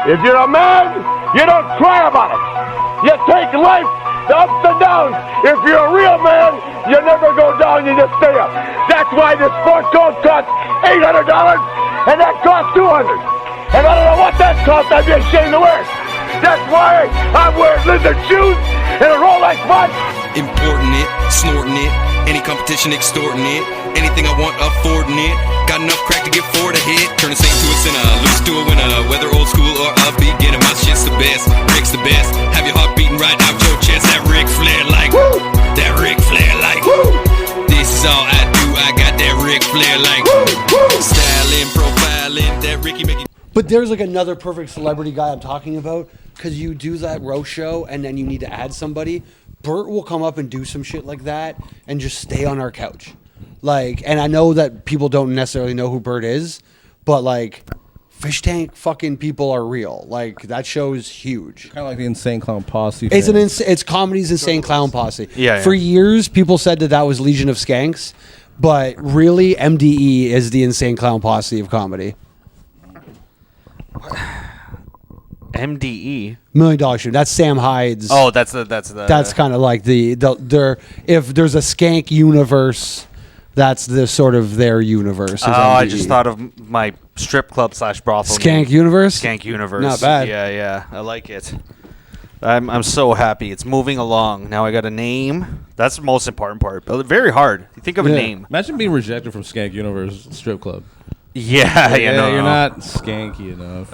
If you're a man, you don't cry about it. You take life, the ups and downs. If you're a real man, you never go down, you just stay up. That's why this sport coat costs $800 and that costs $200. And I don't know what that costs, I'd be ashamed to wear it. That's why I'm wearing lizard shoes and a Rolex watch. Importing it, snorting it, any competition extorting it, anything I want affording it, got enough crack to get four to hit, turn a saint to a sinner, lose to a winner, whether old school or upbeat, getting my shit's the best, Rick's the best, have your heart beating right out your chest, that Ric Flair like, woo! That Ric Flair like, woo! This is all I do, I got that Ric Flair like, woo! Styling, profiling, that Ricky making. But there's like another perfect celebrity guy I'm talking about, because you do that roast show and then you need to add somebody. Bert will come up and do some shit like that and just stay on our couch. Like, and I know that people don't necessarily know who Bert is, but like, Fish Tank fucking people are real. Like, that show is huge. Kind of like the Insane Clown Posse. It's comedy's Insane Clown Posse. Yeah. For years, people said that was Legion of Skanks, but really, MDE is the Insane Clown Posse of comedy. MDE. $1 Million Shoot. That's Sam Hyde's. Oh, that's kind of like the if there's a skank universe, that's the sort of their universe. Oh, I just thought of my strip club / brothel. Skank universe. Skank universe. Not bad. Yeah, I like it. I'm so happy. It's moving along. Now I got a name. That's the most important part. But very hard. You think of a name. Imagine being rejected from Skank Universe strip club. Yeah, you're not skanky enough.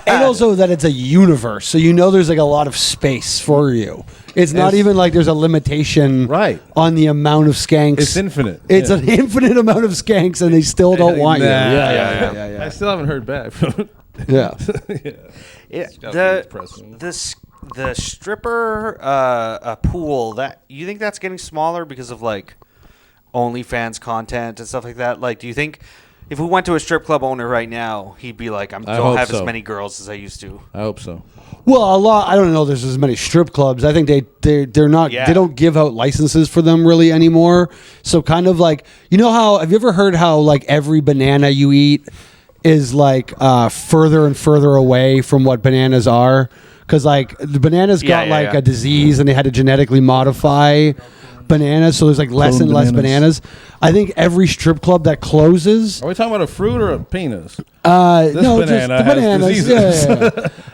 And also that it's a universe, so you know there's like a lot of space for you. It's not even like there's a limitation on the amount of skanks. It's infinite. It's an infinite amount of skanks, and they still don't want you. Yeah. I still haven't heard back. Yeah. The stripper pool, that you think that's getting smaller because of like OnlyFans content and stuff like that? Like, do you think if we went to a strip club owner right now, he'd be like, I don't have as many girls as I used to? I hope so. Well, a lot. I don't know. There's as many strip clubs. I think they're not. Yeah. They don't give out licenses for them really anymore. So kind of like, you know how, have you ever heard how like every banana you eat is like further and further away from what bananas are? Because like the bananas got a disease and they had to genetically modify bananas, so there's like less and less bananas. I think every strip club that closes. Are we talking about a fruit or a penis? No, just the bananas.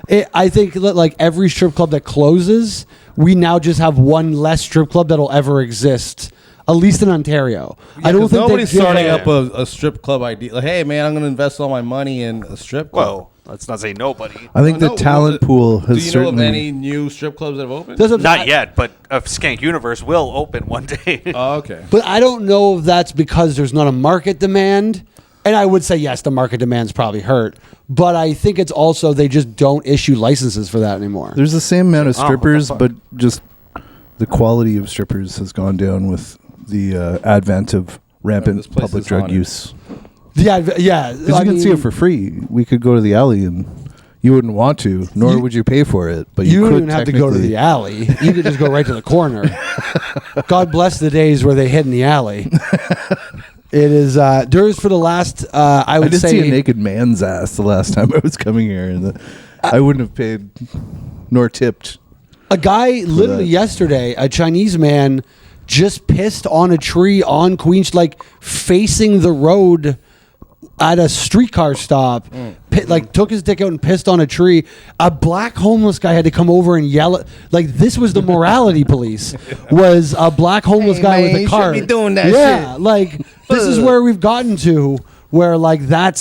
Yeah. I think like every strip club that closes, we now just have one less strip club that'll ever exist. At least in Ontario. Yeah, I don't think nobody's starting up a strip club idea. Like, hey man, I'm going to invest all my money in a strip club. Well, let's not say nobody. I think the talent pool has certainly. Do you know of any new strip clubs that have opened? Not yet, but a Skank Universe will open one day. Oh, okay. But I don't know if that's because there's not a market demand. And I would say, yes, the market demand's probably hurt. But I think it's also they just don't issue licenses for that anymore. There's the same amount of strippers, but just the quality of strippers has gone down with the advent of rampant public drug use. Yeah. Because you can see it for free. We could go to the alley and you wouldn't want to, nor would you pay for it. But you wouldn't have to go to the alley. You could just go right to the corner. God bless the days where they hid in the alley. It is, there's for the last, I would say. I did see a naked man's ass the last time I was coming here. And I wouldn't have paid nor tipped. A guy literally yesterday, a Chinese man, just pissed on a tree on Queens, like facing the road at a streetcar stop. Like took his dick out and pissed on a tree. A black homeless guy had to come over and yell at, like, this was the morality police. Was a black homeless guy with a cart. Be doing that shit. Like this is where we've gotten to, where like that's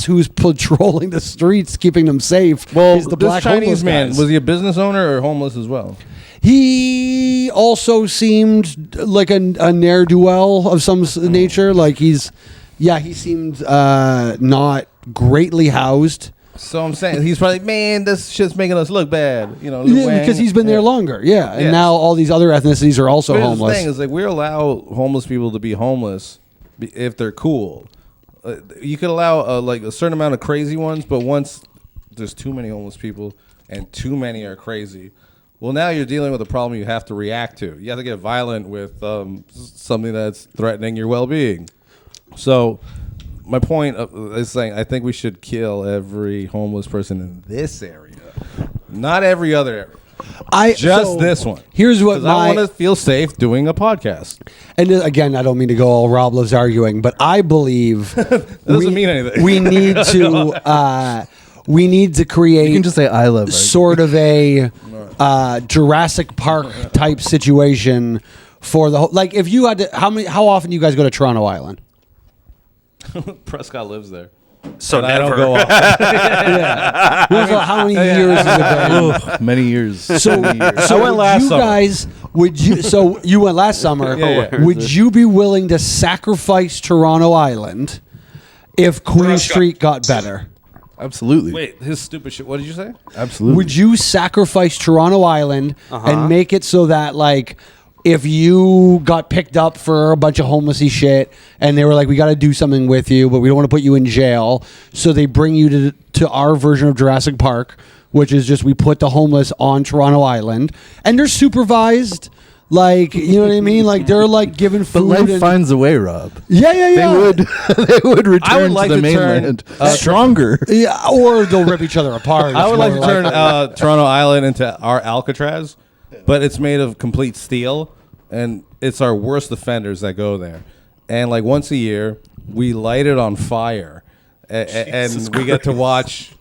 who's patrolling the streets, keeping them safe. Well, is the black Chinese man, guys. was he a business owner or homeless as well? He also seemed like a ne'er-do-well of some nature. Like he seemed not greatly housed. So I'm saying he's probably, man, this shit's making us look bad, you know. Because he's been there longer, and now all these other ethnicities are also homeless. The thing is, like, we allow homeless people to be homeless if they're cool. You could allow like a certain amount of crazy ones, but once there's too many homeless people and too many are crazy. Well, now you're dealing with a problem you have to react to. You have to get violent with something that's threatening your well-being. So my point is saying I think we should kill every homeless person in this area, not every other area. This one. Here's what I want to feel safe doing a podcast. And again, I don't mean to go all Rob loves arguing, but I believe it doesn't mean anything. We need to create. You can just say I love sort of a Jurassic Park type situation for the whole. Like, if you had to, how often do you guys go to Toronto Island? Prescott lives there. So and never. I don't go off. Yeah. How many years has it been? Many years. So I went last summer. So you went last summer. Yeah. Would you be willing to sacrifice Toronto Island if Queen Street got better? Absolutely. Wait, his stupid shit. What did you say? Absolutely. Would you sacrifice Toronto Island and make it so that, like, if you got picked up for a bunch of homelessy shit and they were like, we got to do something with you, but we don't want to put you in jail, so they bring you to our version of Jurassic Park, which is just we put the homeless on Toronto Island and they're supervised, like, you know what I mean? Like, they're like given food. But life finds a way, Rob. Yeah. They would return like to the to turn, mainland stronger. Yeah, or they'll rip each other apart. I would like to turn Toronto Island into our Alcatraz, but it's made of complete steel, and it's our worst offenders that go there. And like once a year, we light it on fire, and we get to watch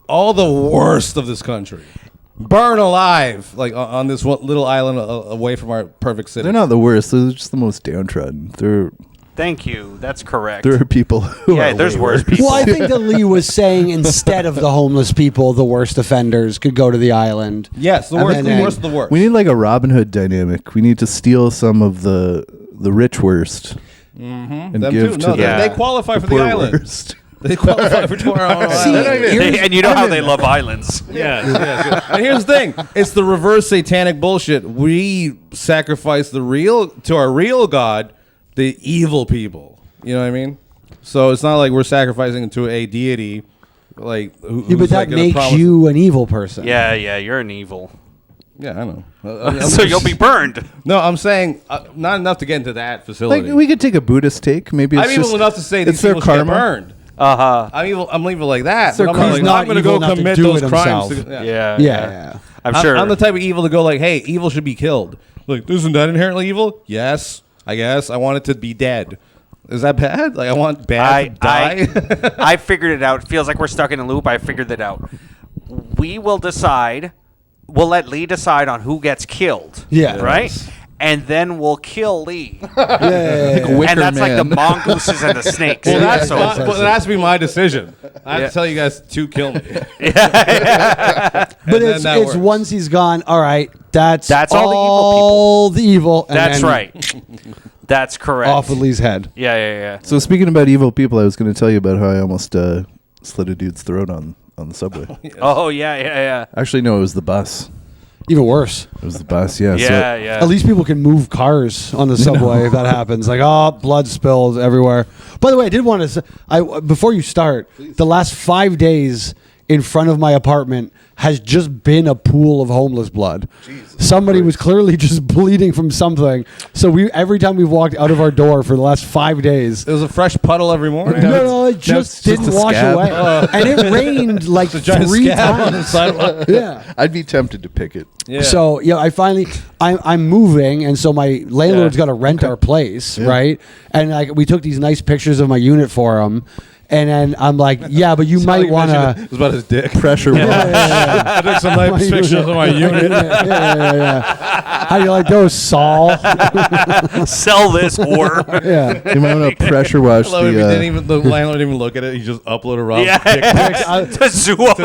all the worst of this country burn alive, like on this one little island away from our perfect city. They're not the worst. They're just the most downtrodden. Thank you. That's correct. There are people who are there's way worse people. Well, I think that Lee was saying instead of the homeless people, the worst offenders could go to the island. Yes, the worst of the worst. We need like a Robin Hood dynamic. We need to steal some of the rich worst and Them give too. to No, the they qualify for the poor island. worst. They qualify for Toronto See, Island. And you know how they love islands. Yes. And here's the thing: it's the reverse satanic bullshit. We sacrifice to our real god, the evil people. You know what I mean? So it's not like we're sacrificing to a deity, like But that makes you an evil person. Yeah, you're an evil. Yeah, I know. So you'll be burned. No, I'm saying not enough to get into that facility. Like we could take a Buddhist take. Maybe it's I'm evil enough to say these it's their people should get karma. burned. I'm evil like that. their But karma. I'm not going to go evil enough to commit do those it crimes. himself. Yeah. I'm sure. I'm the type of evil to go like, hey, evil should be killed. Like, isn't that inherently evil? Yes, I guess. I want it to be dead. Is that bad? Like, I want bad to die? I figured it out. It feels like we're stuck in a loop. I figured that out. We will decide. We'll let Lee decide on who gets killed. Yeah. Right? And then we'll kill Lee. Yeah. Wicker And that's like the Man. mongooses and the snakes. Well, So- that has to be my decision. I have to tell you guys to kill me. But it's works. once he's gone, all right, that's all the evil. And That's then right. That's correct. Off of Lee's head. Yeah. So speaking about evil people, I was going to tell you about how I almost slit a dude's throat on the subway. Oh, yeah. Actually, no, it was the bus. Even worse. It was the bus. Yeah. Yeah. At least people can move cars on the subway if that happens. Like, blood spills everywhere. By the way, I did want to say, before you start, the last 5 days in front of my apartment has just been a pool of homeless blood. Somebody was clearly just bleeding from something. So every time we've walked out of our door for the last 5 days. There was a fresh puddle every morning. No, it just didn't wash away. And it rained like It's a giant 3 scab on the times. sidewalk. Yeah. I'd be tempted to pick it. Yeah. So I'm moving, and so my landlord's got to rent our place, right? And we took these nice pictures of my unit for him, and then I'm like, yeah, but you might want to. It was about his dick. Pressure wash. I took some nice pictures of my unit. Yeah. How do you like those, Saul? Sell this whore. Yeah. You might want to pressure wash The landlord didn't even look at it. He just uploaded Rob's dick pics. To Zoo. What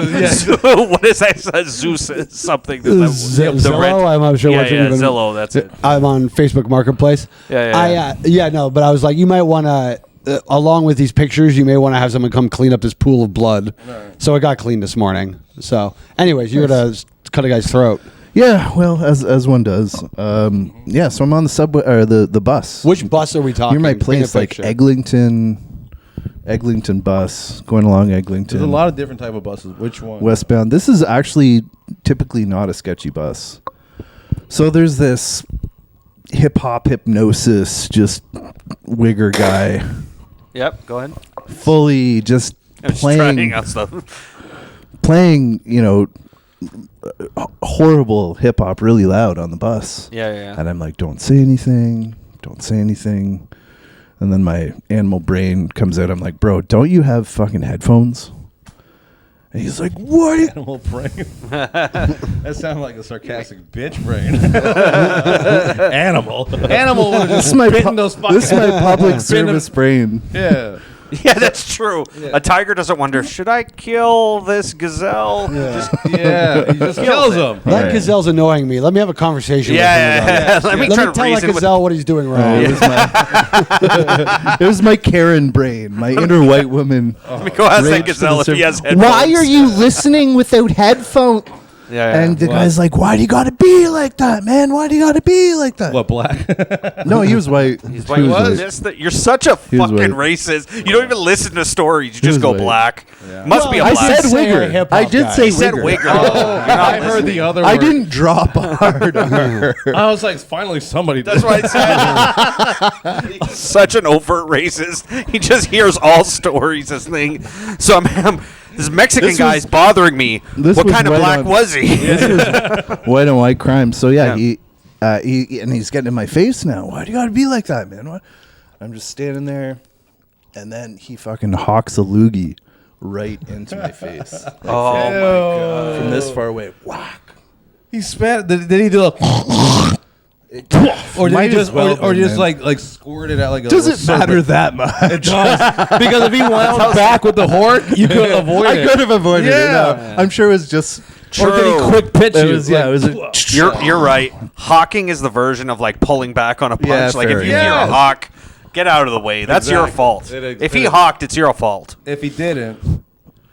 is that? Zeus something. Zillow? I'm not sure Yeah, what's even. Zillow. That's it. I'm on Facebook Marketplace. Yeah. But I was like, you might want to. Along with these pictures, you may want to have someone come clean up this pool of blood. Right. So it got cleaned this morning. So, anyways, you're gonna cut a guy's throat. Yeah, well, as one does. So I'm on the subway or the bus. Which bus are we talking? Near my place, like Eglinton bus, going along Eglinton. There's a lot of different type of buses. Which one? Westbound. This is actually typically not a sketchy bus. So there's this hip hop hypnosis, just wigger guy Yep, go ahead. fully just Trying out stuff. playing, horrible hip hop really loud on the bus. Yeah. And I'm like, don't say anything. And then my animal brain comes out. I'm like, bro, don't you have fucking headphones? And he's like, what? Animal brain. That sounded like a sarcastic bitch brain. Animal would have just spitting those fucking. This is my public service brain. Yeah. Yeah, that's true. A tiger doesn't wonder, should I kill this gazelle? He just kills him. That gazelle's annoying me. Let me have a conversation with him. Yeah. Let me try to tell that reason with gazelle what he's doing wrong. It was my Karen brain, my inner white woman. Let me go ask that gazelle if he has headphones. Why are you listening without headphones? Yeah. And the guy's like, why do you gotta be like that, man? Why do you gotta be like that? What, black? No, he was white. He's He like, was white. you're such a was fucking white. racist. You don't even listen to stories. You just was go white. black. Must be a I black. said wigger. I did say He said wigger. wigger. I heard the other word. I didn't drop a hard R. I was like, finally somebody did. That's what I said. He's such an overt racist. He just hears all stories. This thing. So this Mexican guy's bothering me. What kind of black was he? White on white crime. So he and he's getting in my face now. Why do you gotta be like that, man? What? I'm just standing there, and then he fucking hawks a loogie right into my face. Oh my god! From this far away. Whack. He spat. Did he do a? Or did he just, or just like squirt it out like a? Doesn't matter that much. It does. Because if he wound back with the hork, you could avoid it. I could have avoided it. Yeah. No, I'm sure it was just. Or did he quick pitch It you? was, yeah, it was. You're right. Hawking is the version of like pulling back on a punch. Yeah, Like if fair you enough. hear a hawk, get out of the way. That's your Exactly. fault. If he hawked, it's your fault. If he didn't,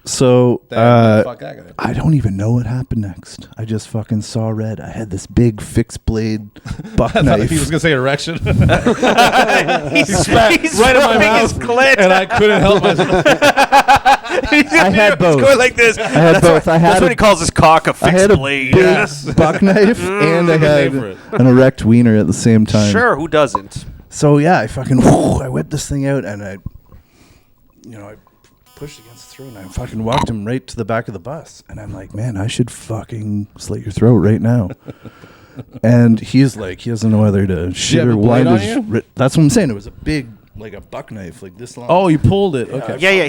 So then fuck that guy. I don't even know what happened next. I just fucking saw red. I had this big fixed blade buck knife. He was gonna say erection. He's right in my rubbing mouth, his clit. and I couldn't help myself. I had both. He's going like this. I had both. That's what he calls his cock a I had fixed a blade. big buck knife and I had favorite. an erect wiener at the same time. Sure, who doesn't? So yeah, I fucking I whipped this thing out and I pushed against the throat and I fucking walked him right to the back of the bus. And I'm like, man, I should fucking slit your throat right now. And he's like, he doesn't know whether to shit have or a blade wind on his. you? That's what I'm saying. It was a big, like a buck knife, like this long. Oh, you pulled it. Okay. Yeah.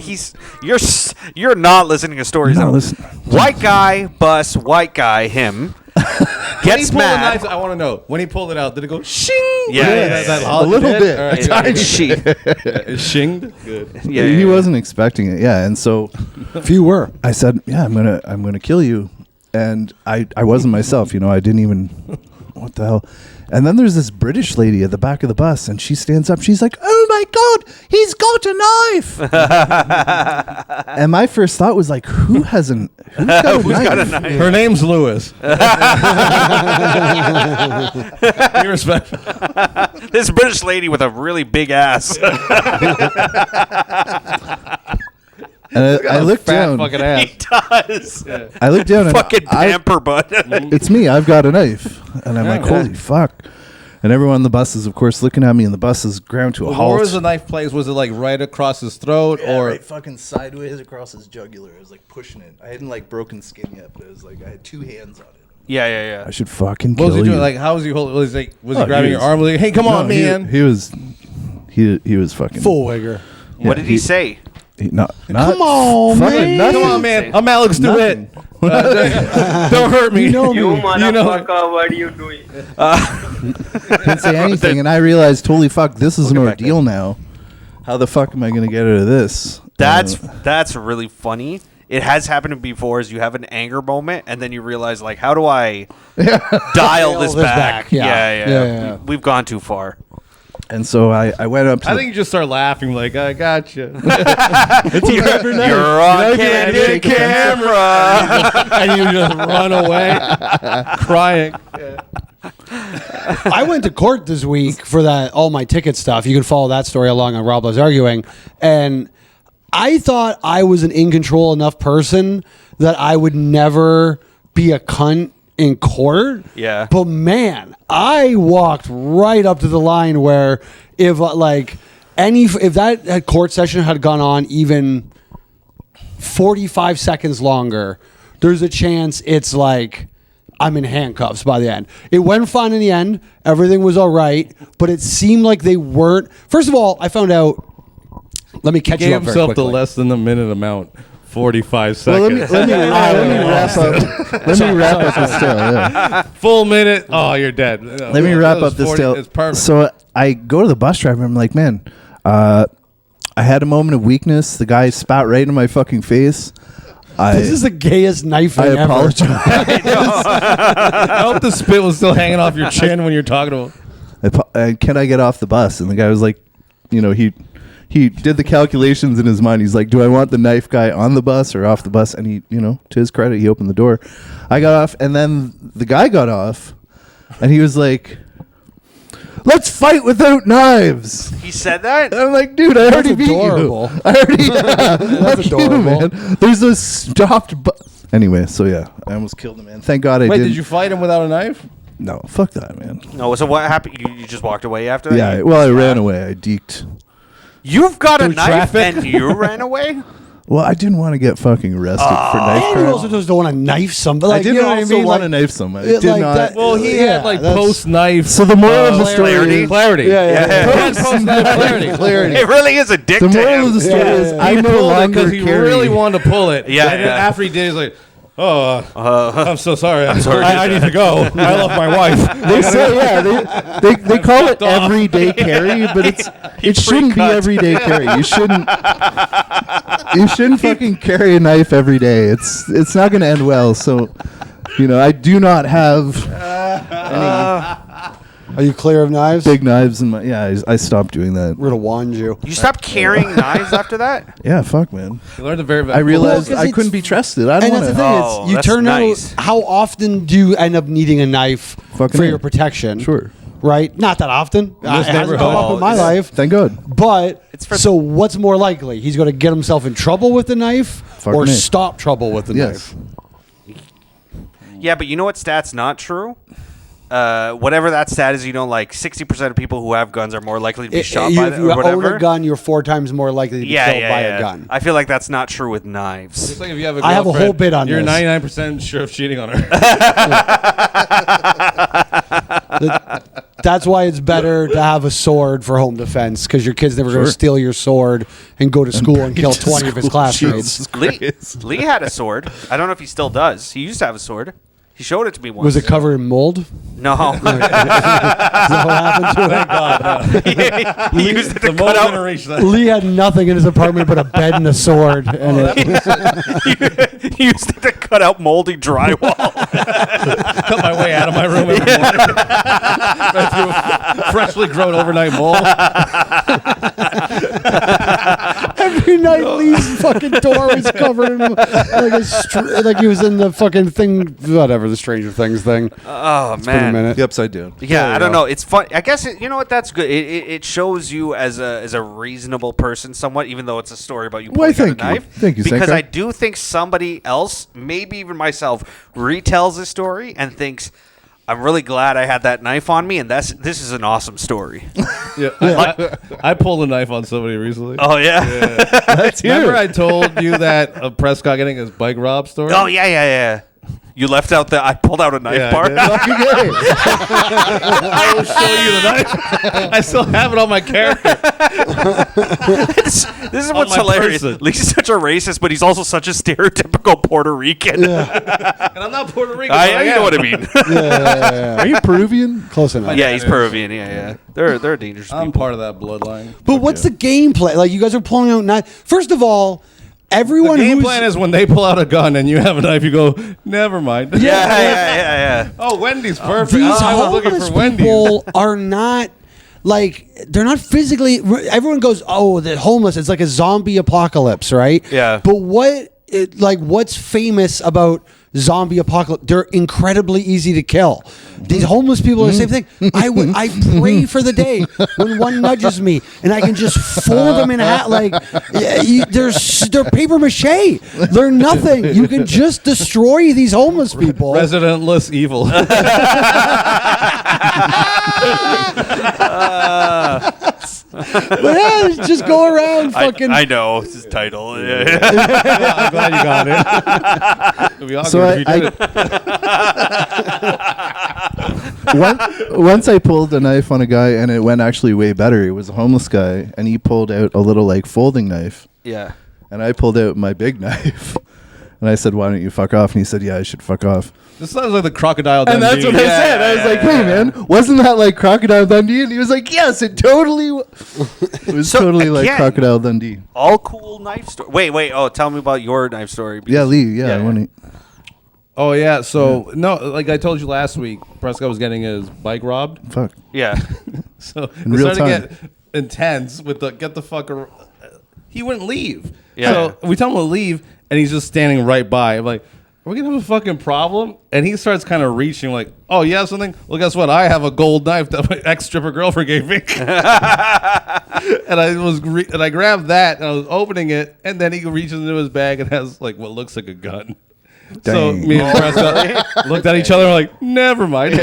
You're not listening to stories. No, now. listen. White guy, bus, white guy, him. When he Gets pulled the mad. knife, I want to know. When he pulled it out, did it go shing? A little bit. All right, A tiny sheet. It's shinged. Good. Yeah, He wasn't expecting it. Yeah, and so If you were. I said, "Yeah, I'm gonna kill you," and I wasn't myself. I didn't even. What the hell? And then there's this British lady at the back of the bus, and she stands up. She's like, "Oh my god, he's got a knife!" And my first thought was like, "Who's got a knife?" Her name's Lewis. Be respectful. This British lady with a really big ass. And I looked Fat down. fucking He ass. does. I looked down and Fucking pamper butt. it's me. I've got a knife, and I'm like, "Holy fuck!" And everyone on the bus is, of course, looking at me, and the bus is ground to a halt. Where was the knife placed? Was it like right across his throat, or right fucking sideways across his jugular? I was like pushing it. I hadn't like broken skin yet, but it was like I had two hands on it. Yeah. I should fucking what kill was he doing? you. Like, how was he holding? Was he Oh, grabbing he your was- arm? Like, hey, come on, No, man. He was fucking Full wigger. What did he say? Not Come on, fucking man. nothing. Come on, man. I'm Alex DeWitt. Don't hurt me. You know me. You You motherfucker, what are you doing? Didn't say anything, and I realized, holy fuck, this is an ordeal now. How the fuck am I gonna get out of this? That's really funny. It has happened before. Is you have an anger moment, and then you realize, like, how do I dial this back? Yeah. Yeah. We've gone too far. And so I went up to I the- think you just start laughing like, I got you. You're on candid camera. And you just run away crying. I went to court this week for that all my ticket stuff. You can follow that story along on Rob Loves Arguing. And I thought I was an in control enough person that I would never be a cunt in court. Yeah. But man, I walked right up to the line where if if that court session had gone on even 45 seconds longer, there's a chance it's like I'm in handcuffs by the end. It went fine in the end. Everything was all right, but it seemed like they weren't. First of all, I found out. Let me catch He you gave up very himself the quickly. less than the minute amount. 45 Well, seconds. let me wrap up. Let me wrap up this tale. Yeah. Full minute. Oh, you're dead. Let me wrap up this tale. It's perfect. So I go to the bus driver. I'm like, man, I had a moment of weakness. The guy spat right in my fucking face. This is the gayest knife I ever. apologize. I hope the spit was still hanging off your chin when you're talking about. Can I get off the bus? And the guy was like, he did the calculations in his mind. He's like, do I want the knife guy on the bus or off the bus? And he, to his credit, he opened the door. I got off, and then the guy got off, and he was like, let's fight without knives. He said that? And I'm like, dude, I already beat adorable. you. I already That's adorable. man. There's a stopped Anyway, so yeah, I almost killed him, man. Thank God I Wait, didn't. did you fight him without a knife? No, fuck that, man. No, so what happened? You just walked away after that? Yeah, well, I ran away. I deked. You've got a Through knife traffic? and you ran away? Well, I didn't want to get fucking arrested for knife And crime. you also just don't want to knife somebody. Like, I didn't you know what also I mean? want Like, to knife someone. I it- did like not. that- Well, he Yeah, had like that's- post knife. So the moral of the story clarity. is Clarity. Yeah. clarity. It really is a dick The to moral him. of the story is I He no pulled it longer because he carry. really wanted to pull it. Yeah, And then yeah. after he did, he's like, "Oh, I'm so sorry. I'm sorry. I need to go. I love my wife." They say they call it everyday carry, but it shouldn't be everyday carry. You shouldn't fucking carry a knife every day. It's not going to end well. So, I do not have Are you clear of knives? big knives in my. Yeah, I stopped doing that. We're gonna wand you. You stopped carrying knives after that? Yeah, fuck, man. He learned the very. I realized 'cause I it's- couldn't be trusted. I don't And that's the want thing. to. Oh, It's you that's turn nice. out. How often do you end up needing a knife Fucking for A. your protection? Sure. Right? Not that often. It hasn't neighborhood. come up in my Oh, life. Thank God. But for- so what's more likely? He's going to get himself in trouble with the knife Fuck or me. stop trouble with the Yes. knife? Yeah, but you know what stat's not true? Whatever that stat is, 60% of people who have guns are more likely to be shot by If them you or own whatever. a gun, you're 4 times more likely to be killed by a gun. I feel like that's not true with knives. It's like if you have a I have a whole girlfriend, bit on you're this. 99% sure of cheating on her. That's why it's better to have a sword for home defense because your kid's never going to steal your sword and go to school and kill 20 of his classmates. Lee had a sword. I don't know if he still does. He used to have a sword. He showed it to me once. Was it covered in mold? No. Is that what happened to it? He used it to The cut most out. generation. Lee had nothing in his apartment but a bed and a sword. And He used it to cut out moldy drywall. Cut my way out of my room every morning. Right through freshly grown overnight mold. every night Lee's fucking door was covered in like he was in the fucking thing, whatever, the Stranger Things thing. Oh, It's been a man. minute. The upside down. Yeah, I don't know. It's fun. I guess you know what? That's good. It shows you as a reasonable person, somewhat, even though it's a story about you Why, pulling out a thank you. knife. Thank you, Because Zenko. I do think somebody else, maybe even myself, retells this story and thinks, "I'm really glad I had that knife on me, and this is an awesome story." Yeah, I pulled a knife on somebody recently. Oh yeah. Remember I told you that Prescott getting his bike robbed story? Oh yeah. You left out I pulled out a knife Yeah, I part. did. I will show you the knife. I still have it on my character. This is what's my hilarious. person. Lee's such a racist, but he's also such a stereotypical Puerto Rican. And I'm not Puerto Rican. You know what I mean. Are you Peruvian? Close enough. Yeah, he's Peruvian. Yeah. They're dangerous I'm people. part of that bloodline. But what's the gameplay? Like, you guys are pulling out knives. First of all, everyone The game who's plan is when they pull out a gun and you have a knife, you go, never mind. Yeah. Oh, Wendy's perfect. these I was looking homeless for Wendy's. people are not like, they're not physically. Everyone goes, "Oh, the homeless." It's like a zombie apocalypse, right? Yeah. But what's famous about zombie apocalypse? They're incredibly easy to kill. These homeless people are the same thing. I pray for the day when one nudges me and I can just fold them in half. Like, they're paper mache. They're nothing. You can just destroy these homeless people. Residentless evil. But yeah, just go around fucking. I know it's his title. Yeah. I'm glad you got it. It'd be awkward So if you did it. Once I pulled a knife on a guy, and it went actually way better. It was a homeless guy, and he pulled out a little like folding knife, Yeah. and I pulled out my big knife. And I said, "Why don't you fuck off?" And he said, "Yeah, I should fuck off." This sounds like the Crocodile And Dundee. that's what I said. I was like, "Hey, man, wasn't that like Crocodile Dundee?" And he was like, "Yes, it totally." It was So, totally like again, Crocodile Dundee. All cool knife story. Wait. Oh, tell me about your knife story. Yeah, because- Lee. Yeah, I want to. Oh yeah, so no, like I told you last week, Prescott was getting his bike robbed. Fuck. Yeah. So it real started to get intense with the get the fuck. He wouldn't leave. Yeah. So we tell him to leave, and he's just standing right by. I'm like, are we gonna have a fucking problem? And he starts kind of reaching, like, oh, you have something? Well, guess what? I have a gold knife that my ex stripper girlfriend gave me. And I grabbed that, and I was opening it, and then he reaches into his bag and has like what looks like a gun. So Dang. me and Prescott looked at each other and were like, never mind.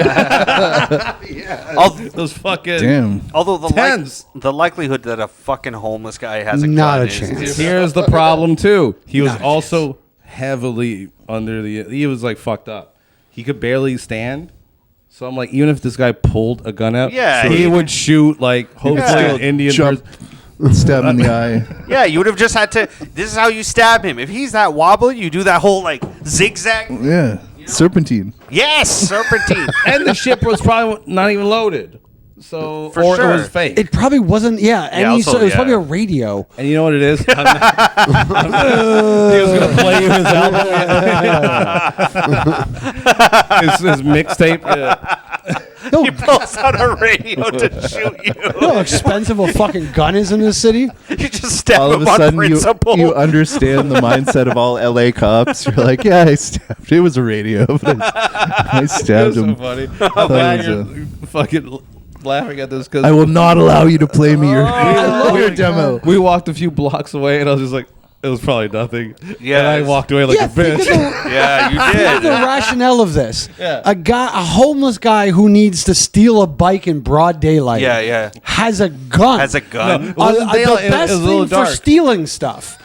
Those fucking Damn. Although Tense. the likelihood that a fucking homeless guy has a Not gun a is- chance. is- Here's the problem too. He was Not a also heavily under the. He was like fucked up. He could barely stand. So I'm like, even if this guy pulled a gun out, Yeah, he he- would shoot like hopefully Yeah. an Indian Jump. person. Stab him in the eye. Yeah, you would have just had to. This is how you stab him. If he's that wobbly, you do that whole like zigzag. Yeah. Serpentine. Yes, serpentine. And the ship was probably not even loaded. So For or sure. it was fake. It probably wasn't. Yeah, and Yeah, he said also, it was probably yeah. a radio. And you know what it is? He was gonna play you his album, his mixtape. Yeah. No, He pulls out a radio to shoot you. you know how expensive a fucking gun is in this city. You just stab All of him a on sudden, principle. you understand the mindset of all LA cops. You're like, yeah, I stabbed. It was a radio, but I That stabbed was so him. funny. I'm Thought glad it you're was fucking laughing at this because I will not allow you to play me your demo. we walked a few blocks away and I was just like, it was probably nothing. Yeah, And I it's- walked away like a think bitch. of the, Yeah, you think of the did. rationale of this. Yeah. A homeless guy who needs to steal a bike in broad daylight. Yeah. Has a gun. Has a gun. No. It wasn't daylight, the it best was a little thing for dark. stealing stuff.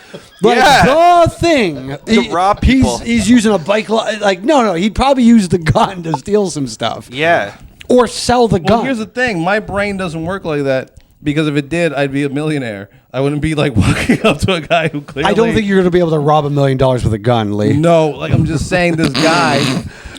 Like Yeah. the thing. rob people. He's using a bike. Like no, he'd probably use the gun to steal some stuff. Yeah. Or sell the Well, gun. here's the thing. My brain doesn't work like that because if it did, I'd be a millionaire. I wouldn't be like walking up to a guy who clearly. I don't think you're going to be able to rob $1 million with a gun, Lee. No, like I'm just saying, this guy.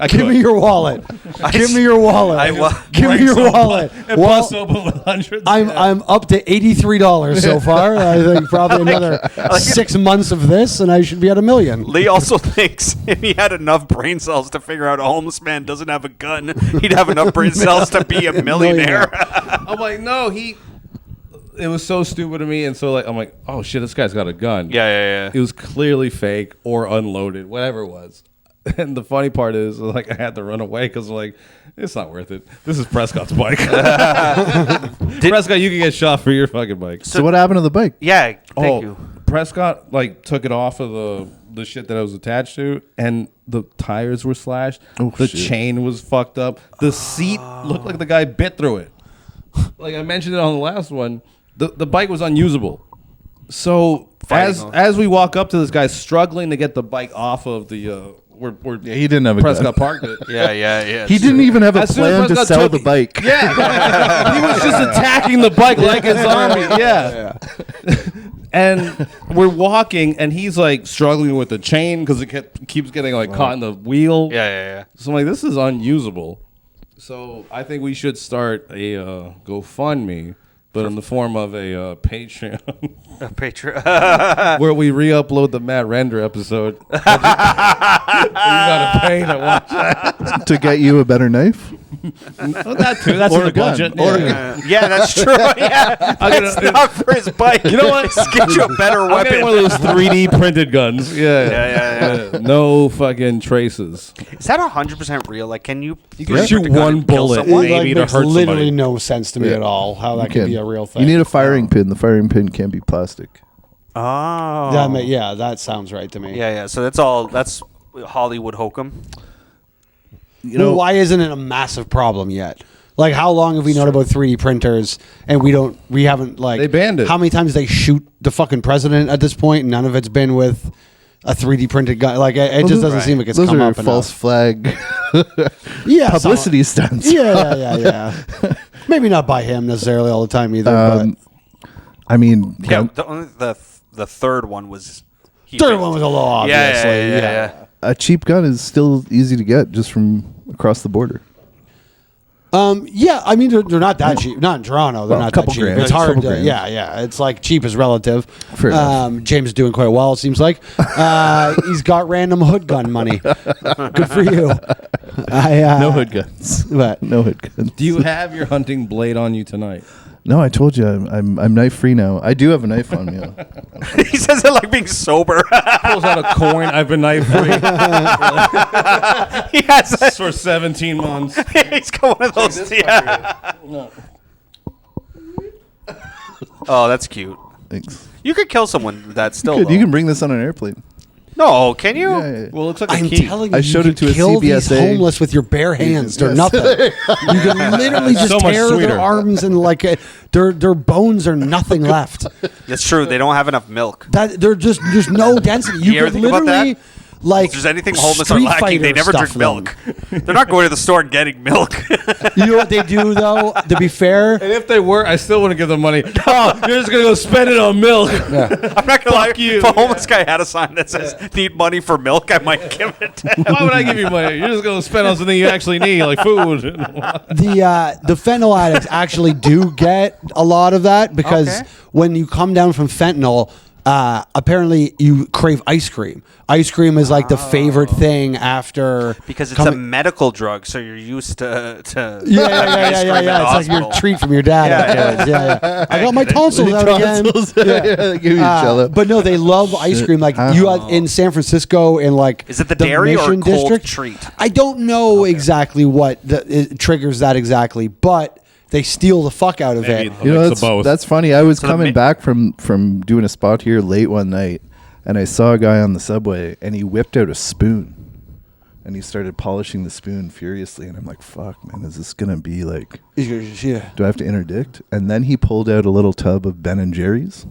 Give me your wallet. Give me your wallet. Give me your wallet. And Well, bust open with hundreds. I'm up to $83 so far. I think probably another 6 months of this, and I should be at $1 million. Lee also thinks if he had enough brain cells to figure out a homeless man doesn't have a gun, he'd have enough brain cells to be a millionaire. I'm like, no, it was so stupid to me, and so like I'm like, oh shit, this guy's got a gun. Yeah. It was clearly fake or unloaded, whatever it was. And the funny part is, like, I had to run away because, like, it's not worth it. This is Prescott's bike. Prescott, you can get shot for your fucking bike. So what happened to the bike? Yeah, thank you. Prescott, like, took it off of the shit that I was attached to, and the tires were slashed. Oh, the shit. chain was fucked up. The seat looked like the guy bit through it. Like I mentioned it on the last one, the bike was unusable. So as we walk up to this guy struggling to get the bike off of the where Yeah, he didn't have a Prescott gun. parked it. Yeah. He didn't even have a As soon as plan to Prescott sell took- the bike. Yeah, he was just attacking the bike like a zombie. Yeah. And we're walking, and he's like struggling with the chain because it keeps getting like caught in the wheel. Yeah. So I'm like, this is unusable. So I think we should start a GoFundMe, but in the form of a Patreon, where we re-upload the Matt Render episode. You gotta pay to watch that. To get you a better knife? That too. That's Or in a the gun. budget. Or a Yeah. Yeah, that's true. Yeah, it's not for his bike. You know what? It's get you a better I'm getting weapon. one of those 3D printed guns. Yeah. Yeah. No fucking traces. Is that 100% real? Like, can you? You can shoot one bullet someone? maybe to makes hurt literally somebody. no sense to me Yeah. at all how that could be a real thing. You need a firing pin. The firing pin can't be plastic. Oh. That sounds right to me. Yeah. So that's all. That's Hollywood hokum. You know, Well, why isn't it a massive problem yet? Like, how long have we known about 3D printers and we haven't, like... They banned it. How many times they shoot the fucking president at this point and none of it's been with a 3D printed gun? Like, it just doesn't seem like it's Those come are up false enough. flag some- publicity stunts. Yeah. Maybe not by him necessarily all the time either, but... I mean, Yeah, the third one was. Third one was a little obviously. Yeah. a cheap gun is still easy to get just from across the border. Yeah, I mean they're not that cheap. Not in Toronto, they're Well, not a couple that cheap. grand. It's hard Couple to, grand. yeah. It's like cheap is relative. Fair enough. James is doing quite well. It seems like he's got random hood gun money. Good for you. No hood guns. But No hood guns. Do you have your hunting blade on you tonight? No, I told you I'm knife free now. I do have a knife on me. He says it like being sober. Pulls out a coin. I've been knife free He has. for 17 months. He's got one of those. Yeah. Oh, that's cute. Thanks. You could kill someone with that still. Good. You though. can bring this on an airplane. No, can you? Yeah. Well, it looks like a I'm key. telling you, I showed you it to can a kill these CBSA. homeless with your bare hands. They're Yes. nothing. You can literally just So much tear sweeter. their arms and like their bones are nothing left. That's true. They don't have enough milk. That there's no density. You You ever could think about literally that? like If there's anything homeless are Street lacking, they Fighter never drink stuff milk. them. They're not going to the store and getting milk. You know what they do though? To be fair, And if they were, I still wouldn't give them money. Oh, you're just gonna go spend it on milk. I'm not gonna lie. If a homeless guy had a sign that says "Need money for milk," I might give it. Why would I give you money? You're just gonna spend on something you actually need, like food. the fentanyl addicts actually do get a lot of that because Okay. when you come down from fentanyl, apparently you crave ice cream. Ice cream is like the favorite thing after Because it's a medical drug, so you're used to yeah. ice cream in the It's like your hospital. treat from your dad. afterwards. Yeah. I got my tonsils out again. They give you jello. But no, they love ice cream. Like you in San Francisco in like Is it the dairy or Mission cold district. treat? I don't know exactly what it triggers that exactly, but they steal the fuck out of it. You know, both. that's funny. I was the coming back from doing a spot here late one night, and I saw a guy on the subway, and he whipped out a spoon, and he started polishing the spoon furiously, and I'm like, "Fuck, man, is this gonna be like? Yeah. Do I have to interdict?" And then he pulled out a little tub of Ben and Jerry's.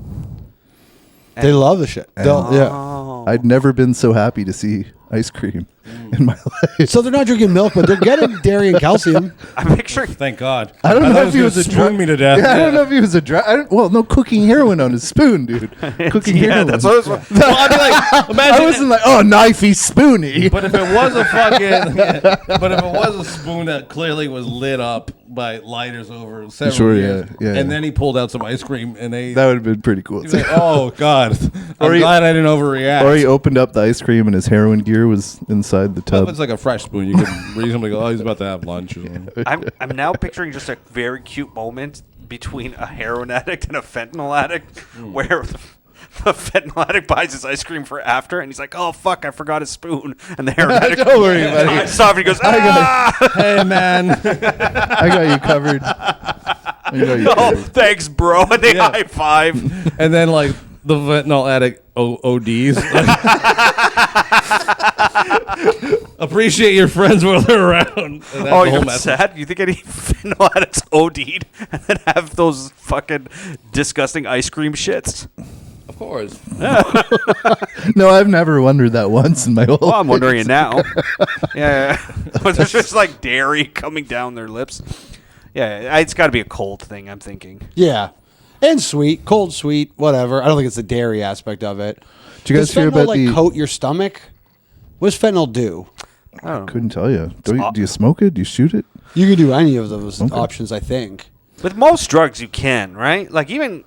They love the shit. Yeah. Oh. I'd never been so happy to see ice cream in my life. So they're not drinking milk, but they're getting dairy and calcium. I'm picturing. Thank God. I don't know thought if he was a spoon drug. me to death. Yeah, I don't know if he was a drug. Well, no cooking heroin on his spoon, dude. Cooking Yeah, heroin. that's what I was. Well, I'd be like, imagine. I wasn't like, oh, knifey, spoony. But if it was a fucking, but if it was a spoon that clearly was lit up by lighters over several Sure, years, yeah. and then he pulled out some ice cream and they, That would have been pretty cool. he's like, oh God, I'm Or he- glad I didn't overreact. Or he opened up the ice cream and his heroin gear was inside the If tub. it's like a fresh spoon, you can reasonably go, oh, he's about to have lunch. Or something. I'm now picturing just a very cute moment between a heroin addict and a fentanyl addict, where the fentanyl addict buys his ice cream for after, and he's like, "Oh fuck, I forgot his spoon." And the heroin addict, Don't worry, buddy. stop, and he goes, "Ah!" Hey man, I got you covered. I got you Oh, covered. thanks, bro. And they Yeah. high five. and then like the fentanyl addict ODs. Appreciate your friends while they're around. And that's Oh, the you whole know what's message. sad? You think any fentanyl addicts OD'd and then have those fucking disgusting ice cream shits? Of course. No, I've never wondered that once in my whole Well, I'm life. wondering it now. Yeah. But there's just like dairy coming down their lips. Yeah, it's got to be a cold thing, I'm thinking. Yeah. And sweet, cold, sweet, whatever. I don't think it's the dairy aspect of it. Did you guys Does hear fentanyl about like the... coat your stomach? What does fentanyl do? I don't know. Couldn't tell you. Do you smoke it? Do you shoot it? You can do any of those Okay. options, I think. With most drugs, you can, right? Like even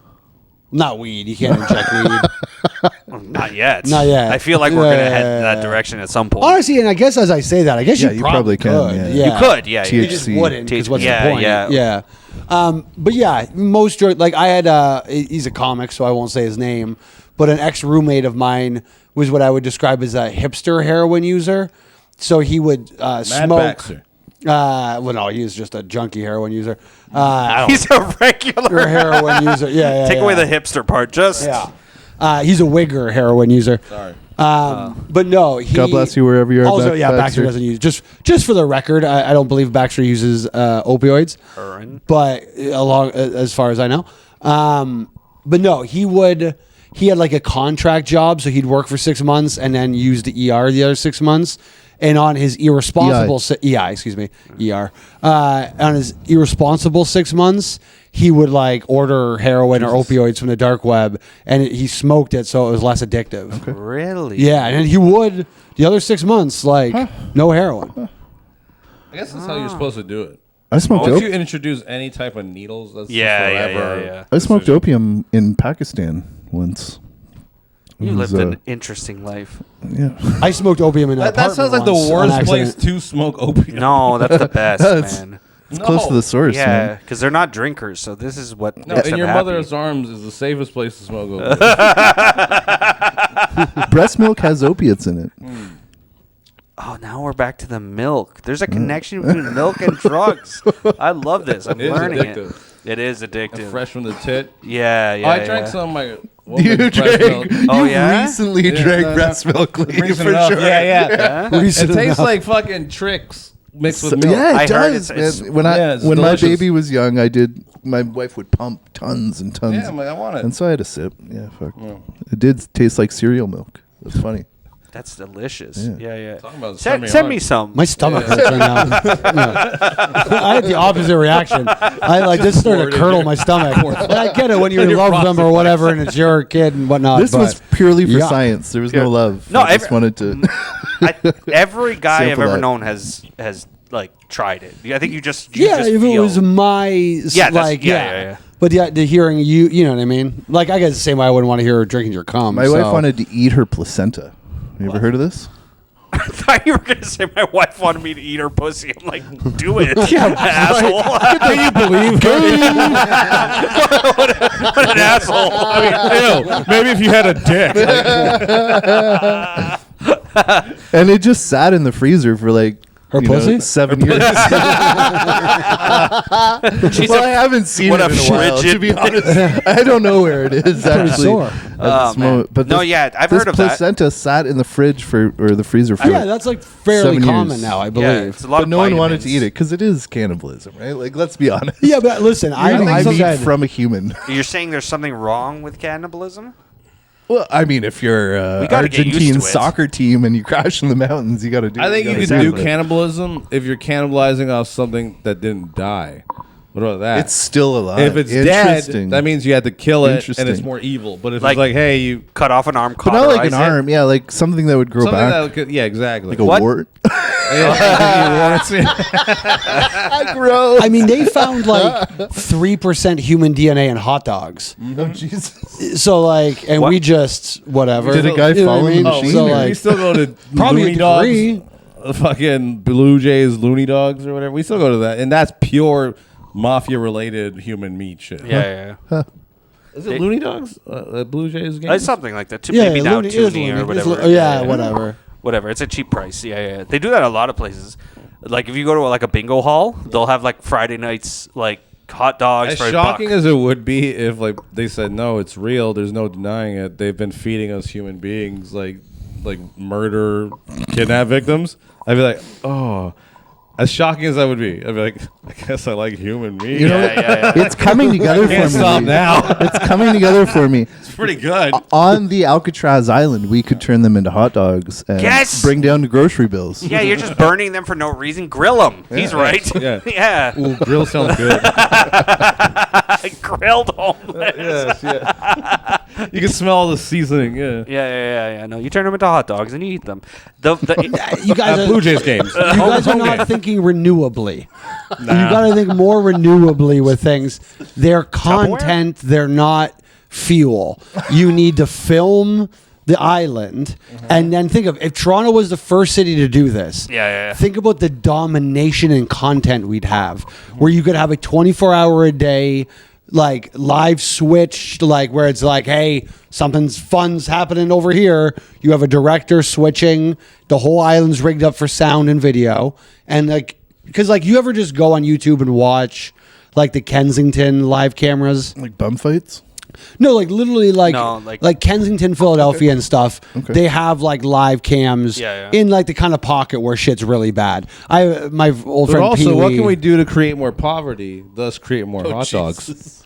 Not weed. You can't inject weed. well, not yet. Not yet. I feel like we're gonna head in Yeah. that direction at some point. Honestly, and I guess as I say that, I guess Yeah, you you probably probably could. can, Yeah. You could, yeah. You just THC. wouldn't, because what's Yeah, the point? yeah. But yeah, most drug, like I had, he's a comic, so I won't say his name, but an ex-roommate of mine was what I would describe as a hipster heroin user. So he would smoke. Baxter. Well, no, he was just a junkie heroin user. I don't He's a regular know, heroin user. Yeah, yeah. Take yeah. away the hipster part. Just Yeah. He's a wigger heroin user. Sorry. But no, God bless you wherever you are. Also, Baxter doesn't use just for the record. I don't believe Baxter uses opioids, but as far as I know. But no, he had like a contract job, so he'd work for 6 months and then use the ER the other 6 months. And on his irresponsible on his irresponsible 6 months, he would like order heroin or opioids from the dark web, and he smoked it so it was less addictive. Okay. Really? Yeah, and he would the other 6 months no heroin. I guess that's how you're supposed to do it. I smoked Once you introduce any type of needles, that's forever. Yeah. I smoked opium in Pakistan once. You lived an interesting life. Yeah. I smoked opium in an That sounds like the apartment once on worst place accident. to smoke opium. No, that's the best, man. It's close to the source. Yeah, Man. because they're not drinkers, so this is what No, makes in them your happy. mother's arms is the safest place to smoke opium. Breast milk has opiates in it. Oh, now we're back to the milk. There's a connection between milk and drugs. I love this. I'm It is learning addictive. it. It is addictive. Fresh from the tit. Yeah. I drank some of my You woman's breast milk. drank. Oh, you yeah? recently drank breast milk, lady, Recent for enough. sure. Yeah. It Recent tastes enough. like fucking tricks mixed with milk. Yeah, I it heard does. it's- man. When it's my delicious. baby was young, my wife would pump tons and tons. Yeah, I'm like, I want it. And so I had a sip. Yeah, fuck. It did taste like cereal milk. That's funny. That's delicious. Yeah. Yeah. Talking about Send send me some. My stomach hurts right now. Yeah. I had the opposite reaction. I just started to curdle my stomach. And I get it when you love them or whatever, and it's your kid and whatnot. This but was purely for yeah. science. There was no love. No, I just wanted to. Every guy I've Sample ever that. known has like tried it. I think you just Yeah, if it feel- was my yeah. But the hearing you know what I mean. Like I guess the same way I wouldn't want to hear her drinking your cum. My wife wanted to eat her placenta. You ever heard of this? I thought you were going to say my wife wanted me to eat her pussy. I'm like, do it, asshole. Can you believe What an asshole. Maybe if you had a dick. And it just sat in the freezer for like Her pussy? 7 years. She's Well, I haven't seen what it in a a while. To frigid- be honest, I don't know where it is actually. sore. at Oh, this man. moment. But No, this, yeah, I've this heard of that. placenta sat in the fridge or the freezer for Yeah, that's like fairly 7 common years. now, I Yeah, believe. it's a lot but of no one wanted to vitamins. eat it because it is cannibalism, right? Like, let's be honest. Yeah, but listen, I I've meat said from a human. You're saying there's something wrong with cannibalism? Well, I mean, if you're We gotta get used Argentine to it. soccer team and you crash in the mountains, you got to do. I think you gotta can do it. cannibalism if you're cannibalizing off something that didn't die. What about that? It's still alive. if it's dead, Interesting. that means you had to kill it, and it's Interesting. more evil. But if Like- it's like, hey, you Cut off an arm, but not like an cauterize it? arm. Yeah, like something that would grow something back, that could, yeah, exactly. like a What? wart. Yeah. Gross. I mean, they found like 3% human DNA in hot dogs. Oh Jesus! So like, and What? we just whatever. Did a guy You know what follow I the mean? machine? So or- we like, still go to probably Looney a Dogs, degree. fucking Blue Jays, Looney Dogs, or whatever. We still go to that, and that's pure mafia-related human meat shit. Yeah. Is it Looney Dogs? Blue Jays game? It's something like that. yeah, Maybe now Looney- it is Toonie Looney. or It's whatever. yeah, whatever. Whatever. It's a cheap price. Yeah. They do that at a lot of places. Like if you go to like a bingo hall, they'll have like Friday nights like hot dogs As for shocking $1. as it would be if like they said no, it's real. There's no denying it. They've been feeding us human beings like murder, kidnap victims. I'd be like, oh. As shocking as that would be, I'd be like, I guess I like human meat. You know, Yeah. it's coming together for me. Can't stop now. It's coming together for me. It's pretty good. On the Alcatraz Island, we could turn them into hot dogs and Yes! bring down the grocery bills. Yeah, you're just burning them for no reason. Grill them. He's right. Yeah. Yeah. Ooh, grill sounds good. Grilled homeless. Yes, yeah. You can smell all the seasoning. Yeah. Yeah. No, you turn them into hot dogs and you eat them. The You guys, Blue Jays games. you guys are not thinking renewably. You got to think more renewably with things. They're content. They're not fuel. You need to film the island, and then think of if Toronto was the first city to do this. Yeah. Think about the domination in content we'd have, where you could have a 24-hour a day, like live switch, like where it's like, hey, something's fun's happening over here. You have a director switching. The whole island's rigged up for sound and video, and like, because like you ever just go on YouTube and watch like the Kensington live cameras. Like bum fights. No, like literally, No, like Kensington, Philadelphia, and stuff. Okay. They have like live cams in like the kind of pocket where shit's really bad. My old But friend also, Pee-wee, what can we do to create more poverty, thus create more hot dogs?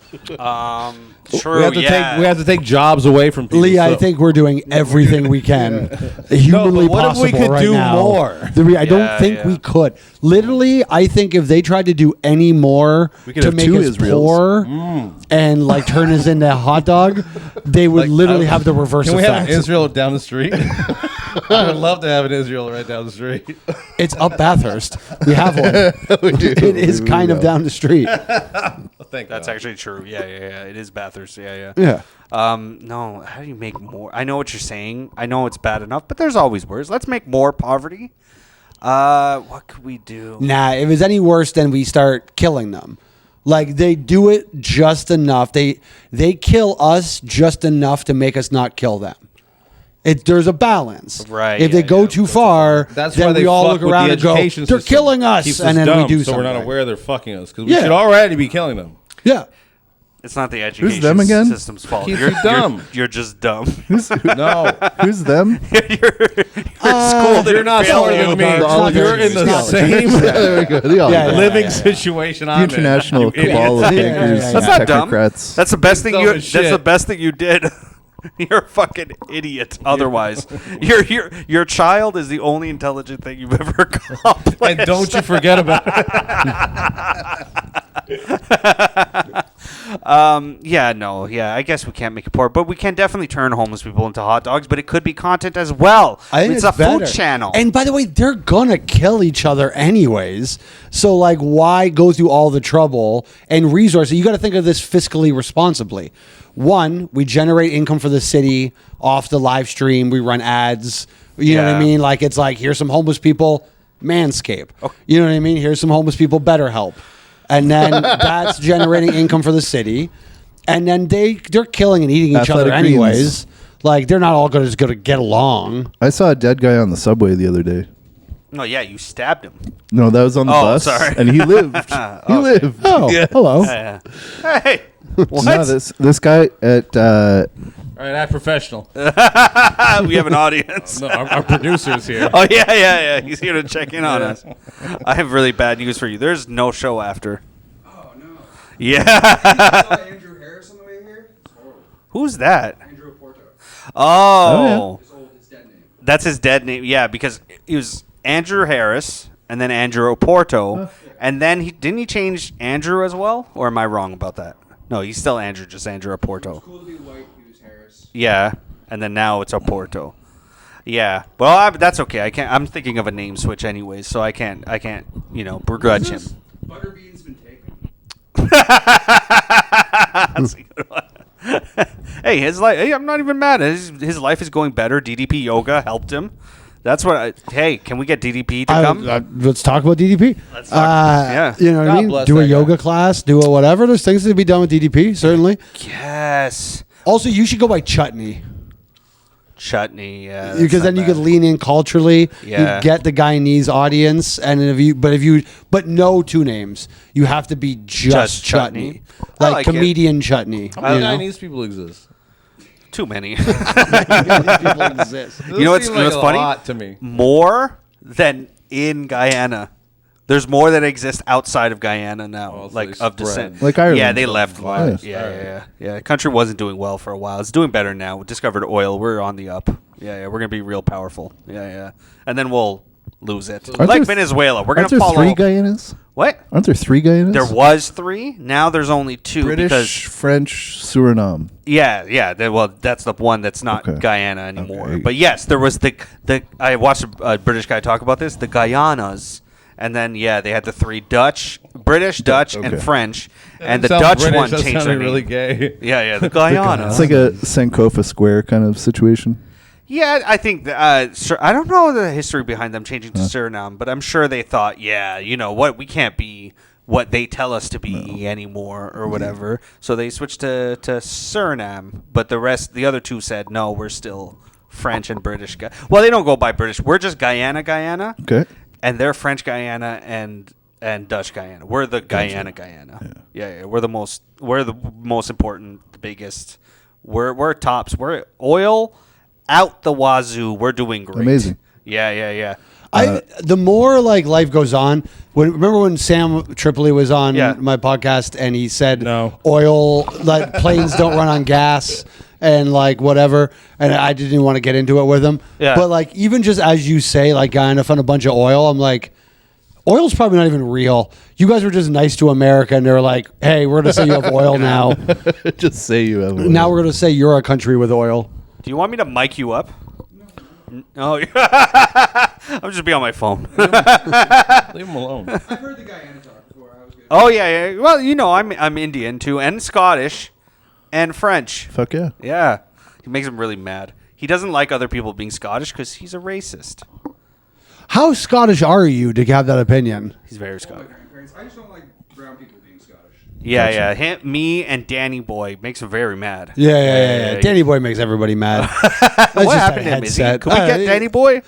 True. We have to take jobs away from people. Lee, I so- think we're doing everything we can humanly what if we possible could right do now. more? I don't think we could. Literally, I think if they tried to do any more We could to have make two us Israels. poor and like turn us into a hot dog, they would literally have the reverse Can we effect. have an Israel down the street? I would love to have an Israel right down the street. It's up Bathurst. We have one. It is kind of down the street. Thank That's God. actually true. Yeah. It is Bathurst. Yeah. Yeah. No, how do you make more? I know what you're saying. I know it's bad enough, but there's always worse. Let's make more poverty. What could we do? Nah, if it's any worse, then we start killing them. Like they do it just enough. They kill us just enough to make us not kill them. There's a balance. Right, If they yeah, go yeah, too far, That's then why they we all fuck look with around the and go, education they're system. killing us, Keeps and then dumb, we do so something. we're not aware they're fucking us because we Yeah. should already be killing them. Yeah. It's not the education them again? system's fault. Keeps You're you dumb. You're just dumb. No, Who's them? You're schooled you're not smarter than me. not You're very in the good. same There we go. The Yeah, yeah. living situation The I'm international in. You cabal of idiot. bankers yeah. and That's not dumb. technocrats. That's the best thing dumb you. as That's shit. the best thing you did. You're a fucking idiot. Otherwise, your child is the only intelligent thing you've ever accomplished. And don't you forget about it. I guess we can't make it poor, but we can definitely turn homeless people into hot dogs. But it could be content as well. I think it's it's a food better. channel. And by the way, they're gonna kill each other anyways. So like, why go through all the trouble and resources? You got to think of this fiscally responsibly. One, we generate income for the city off the live stream. We run ads. You know what I Yeah. mean? Like it's like, here's some homeless people, Manscaped. You know what I mean? Here's some homeless people, BetterHelp. And then that's generating income for the city. And then they're killing and eating each other Athletic anyways. Like they're not all going to get along. I saw a dead guy on the subway the other day. No, yeah, you stabbed him. No, that was on the Oh, bus, sorry. and he lived. He lived. Oh, Yeah. hello. Hey, what? No, this guy at All right, act professional. We have an audience. No, our producer's here. Oh yeah. He's here to check in on us. I have really bad news for you. There's no show after. Oh no. Yeah. Andrew Harris on the way here? It's horrible. Who's that? Andrew Oporto. Oh, His dead name. that's his dead name. Yeah, because it was Andrew Harris and then Andrew Oporto, and then didn't he change Andrew as well? Or am I wrong about that? No, he's still Andrew, just Andrew Oporto. Cool to be white, he was Harris. Yeah, and then now it's Oporto. Yeah, well, that's okay. I can't. I'm thinking of a name switch anyways, so I can't. Begrudge him. Butterbean's been taken. That's a good one. Hey, his life. Hey, I'm not even mad. His life is going better. DDP yoga helped him. That's what. Hey, can we get DDP to come? Let's talk about DDP. Let's talk. Yeah. You know what I God mean? bless Do a that guy. yoga class, do a whatever. There's things to be done with DDP, certainly. Yes. Also, you should go by Chutney. Chutney. Yeah. that's Because not then you bad. could lean in culturally. Yeah. You get the Guyanese audience, and but no two names. You have to be just Chutney. Chutney, I like like it. comedian Chutney. How many you know? Chinese people exist? Too many. People exist. You know what's funny? A lot to me. More than in Guyana. There's more that exist outside of Guyana now, Oh, so like they of spread. descent. Like Ireland. Yeah, they left. Yes. Yeah. The country wasn't doing well for a while. It's doing better now. We discovered oil. We're on the up. Yeah. We're gonna be real powerful. Yeah. And then we'll lose it. Aren't Like there- Venezuela. We're aren't gonna there follow. 3 Guyanas? What? Aren't there 3 Guyanas? There was 3. Now there's only 2 British, because French, Suriname. yeah. Well, that's the one that's not Okay. Guyana anymore. Okay. But yes, there was the. I watched a British guy talk about this. The Guyanas. And then they had the 3 British, Dutch, Okay. and French, and the Sounds Dutch British, one that changed their sounded name. really gay. Yeah, the Guyana. It's like a Sankofa Square kind of situation. Yeah, I think I don't know the history behind them changing to Suriname, but I'm sure they thought, you know what, we can't be what they tell us to be anymore or whatever. So they switched to Suriname, but the other 2 said, no, we're still French and British. Well, they don't go by British. We're just Guyana. Okay. And they're French Guyana and and Dutch Guyana. We're the Guyana. Yeah. We're the most important, the biggest. We're tops. We're oil out the wazoo. We're doing great. Amazing. Yeah. The more like life goes on, remember when Sam Tripoli was on my podcast and he said oil, like planes don't run on gas and like whatever, and I didn't even want to get into it with him. Yeah. But like even just as you say, like Guyana found a bunch of oil, I'm like, oil's probably not even real. You guys were just nice to America and they're like, hey, we're gonna say you have oil now. Just say you have oil. Now we're gonna say you're a country with oil. Do you want me to mic you up? No. I'm just be on my phone. Leave him alone. I've heard the Guyana talk before. I was good. Oh yeah. Well, you know, I'm Indian too, and Scottish, and French. Fuck yeah. Yeah, he makes him really mad. He doesn't like other people being Scottish because he's a racist. How Scottish are you to have that opinion? He's very All my Scottish. grandparents. I just don't like brown people being Scottish. Yeah. Me and Danny Boy makes him very mad. Yeah. Danny Boy makes everybody mad. What happened to him? Could we get Danny Boy?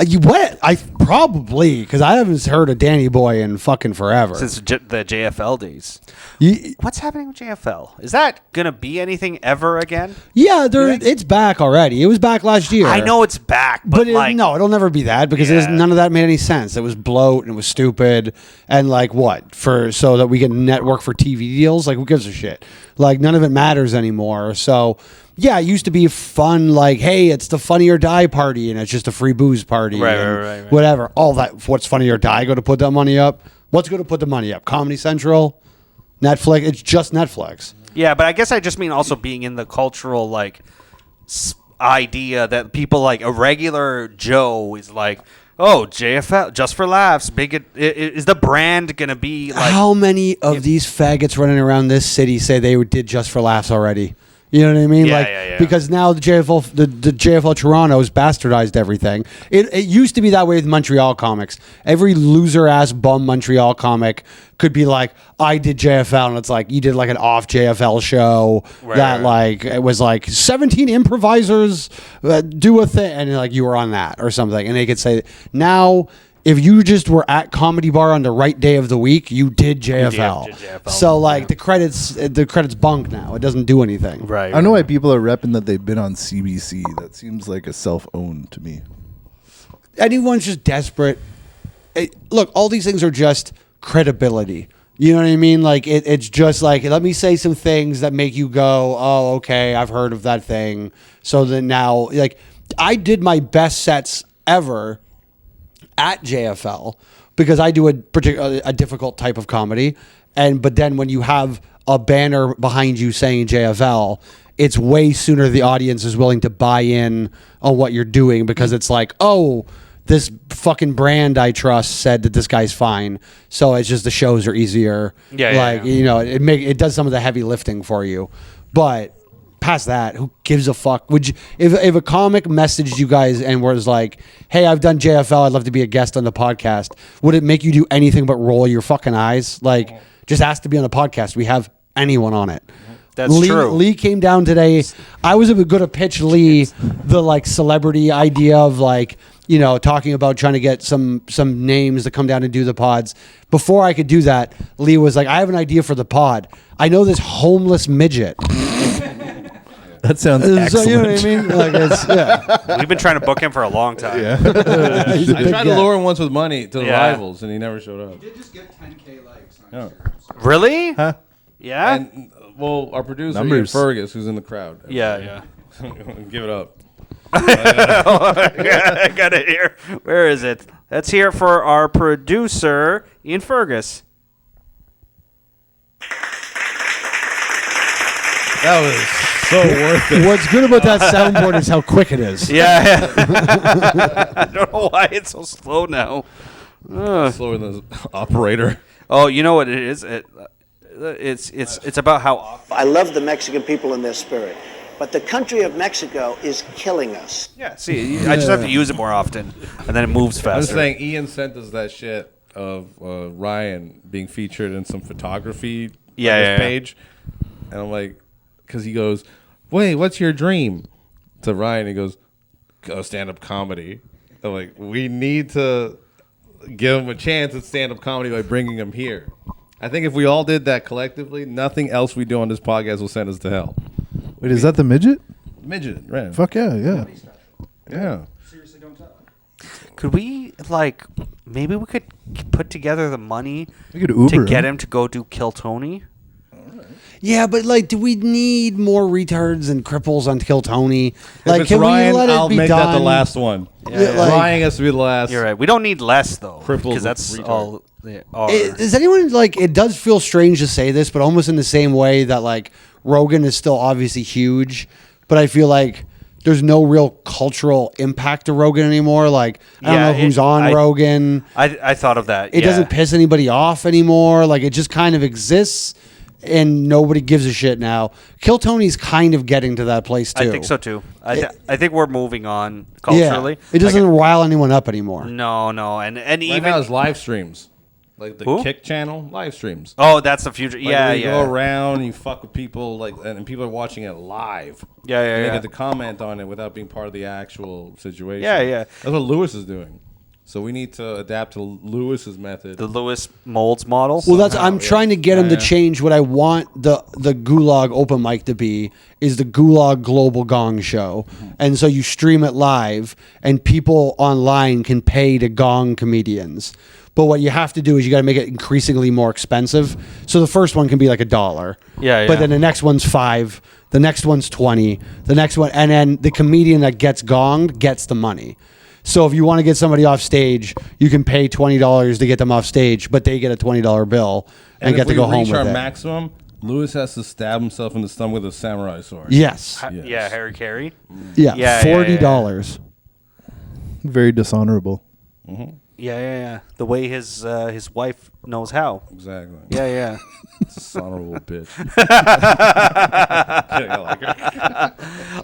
What? I probably, because I haven't heard of Danny Boy in fucking forever. Since the JFL days. What's happening with JFL? Is that gonna be anything ever again? Yeah, it's back already. It was back last year. I know it's back, but like, no, it'll never be that because none of that made any sense. It was bloat and it was stupid and like what so that we can network for TV deals. Like who gives a shit? Like none of it matters anymore. So. Yeah, it used to be fun, like, hey, it's the Funny or Die party, and it's just a free booze party. Right. Whatever. All that, what's Funny or Die going to put that money up? What's going to put the money up? Comedy Central? Netflix? It's just Netflix. Yeah, but I guess I just mean also being in the cultural, like, idea that people, like, a regular Joe is like, oh, JFL, just for laughs. Is the brand going to be, like... How many of these faggots running around this city say they did Just for Laughs already? You know what I mean? Yeah. Because now the JFL Toronto has bastardized everything. It used to be that way with Montreal comics. Every loser ass bum Montreal comic could be like, I did JFL, and it's like you did like an off JFL show like it was like 17 improvisers do a thing, and like you were on that or something, and they could say now. If you just were at Comedy Bar on the right day of the week, you did JFL. So like the credits bunk now. It doesn't do anything. Right. I know why people are repping that they've been on CBC. That seems like a self-owned to me. Anyone's just desperate. Look, all these things are just credibility. You know what I mean? Like it's just like, let me say some things that make you go, oh, okay, I've heard of that thing. So then now, like, I did my best sets ever at JFL because I do a difficult type of comedy, but then when you have a banner behind you saying JFL, it's way sooner the audience is willing to buy in on what you're doing because it's like, oh, this fucking brand I trust said that this guy's fine, so it's just the shows are easier. You know, it does some of the heavy lifting for you, but. Past that, who gives a fuck? Would you, if a comic messaged you guys and was like, "Hey, I've done JFL. I'd love to be a guest on the podcast," would it make you do anything but roll your fucking eyes? Like, just ask to be on the podcast. We have anyone on it. That's true. Lee came down today. I was going to pitch Lee the like celebrity idea of like, you know, talking about trying to get some names to come down and do the pods. Before I could do that, Lee was like, "I have an idea for the pod. I know this homeless midget." That sounds excellent. So, you know what I mean? Like We've been trying to book him for a long time. I tried to lure him once with money to the rivals, and he never showed up. You did just get 10K likes on Instagram. So. Really? Huh? Yeah. And our producer, Numbers. Fergus, who's in the crowd. Yeah. Give it up. I got it here. Where is it? Let's hear it for our producer, Ian Fergus. That was so worth it. What's good about that soundboard is how quick it is. Yeah. I don't know why it's so slow now. Slower than the operator. Oh, you know what it is? It's about how. I love the Mexican people and their spirit, but the country of Mexico is killing us. Yeah. See, I just have to use it more often, and then it moves faster. I'm just saying, Ian sent us that shit of Ryan being featured in some photography page, and I'm like, because he goes, "Wait, what's your dream?" To Ryan, he goes, "Go stand-up comedy." I'm like, we need to give him a chance at stand-up comedy by bringing him here. I think if we all did that collectively, nothing else we do on this podcast will send us to hell. Wait, is that the midget? Midget, right? Fuck yeah. Yeah. Seriously, don't tell. Could we maybe we could put together the money We could Uber to get him. him to go do Kill Tony? Yeah, but do we need more retards and cripples on Kill Tony? If it's can Ryan, we let it I'll be make done? that the last one. Yeah. Ryan has to be the last. You're right. We don't need less though, Crippled because that's retard. all they are. Does anyone it does feel strange to say this, but almost in the same way that Rogan is still obviously huge, but I feel like there's no real cultural impact to Rogan anymore. I don't know who's on Rogan. I thought of that. It doesn't piss anybody off anymore. It just kind of exists, and nobody gives a shit now. Kill Tony's kind of getting to that place too. I think so too. I think we're moving on culturally. Yeah, it doesn't rile anyone up anymore. No, and Right even now it's live streams. Like the Who? Kick channel, live streams. oh, that's the future. Like, Yeah, where you yeah. go around and you fuck with people, and people are watching it live. Yeah, yeah, And they yeah. get to comment on it without being part of the actual situation. Yeah, yeah. That's what Lewis is doing. So we need to adapt to Lewis's method. The Lewis Molds model. Well, I'm trying to get him to Yeah. change what I want the Gulag open mic to be is the Gulag Global Gong Show, and so you stream it live, and people online can pay to gong comedians. But what you have to do is you got to make it increasingly more expensive. So the first one can be $1. Yeah, But yeah. then the next one's $5. The next one's $20. The next one, and then the comedian that gets gonged gets the money. So if you want to get somebody off stage, you can pay $20 to get them off stage, but they get a $20 bill and get to go home reach with our it. maximum, Lewis has to stab himself in the stomach with a samurai sword. Yes. Yes. Yeah, Harry Carey. Yeah. Yeah, $40. Very dishonorable. Yeah. The way his wife knows how. Exactly. Yeah. Son of a bitch.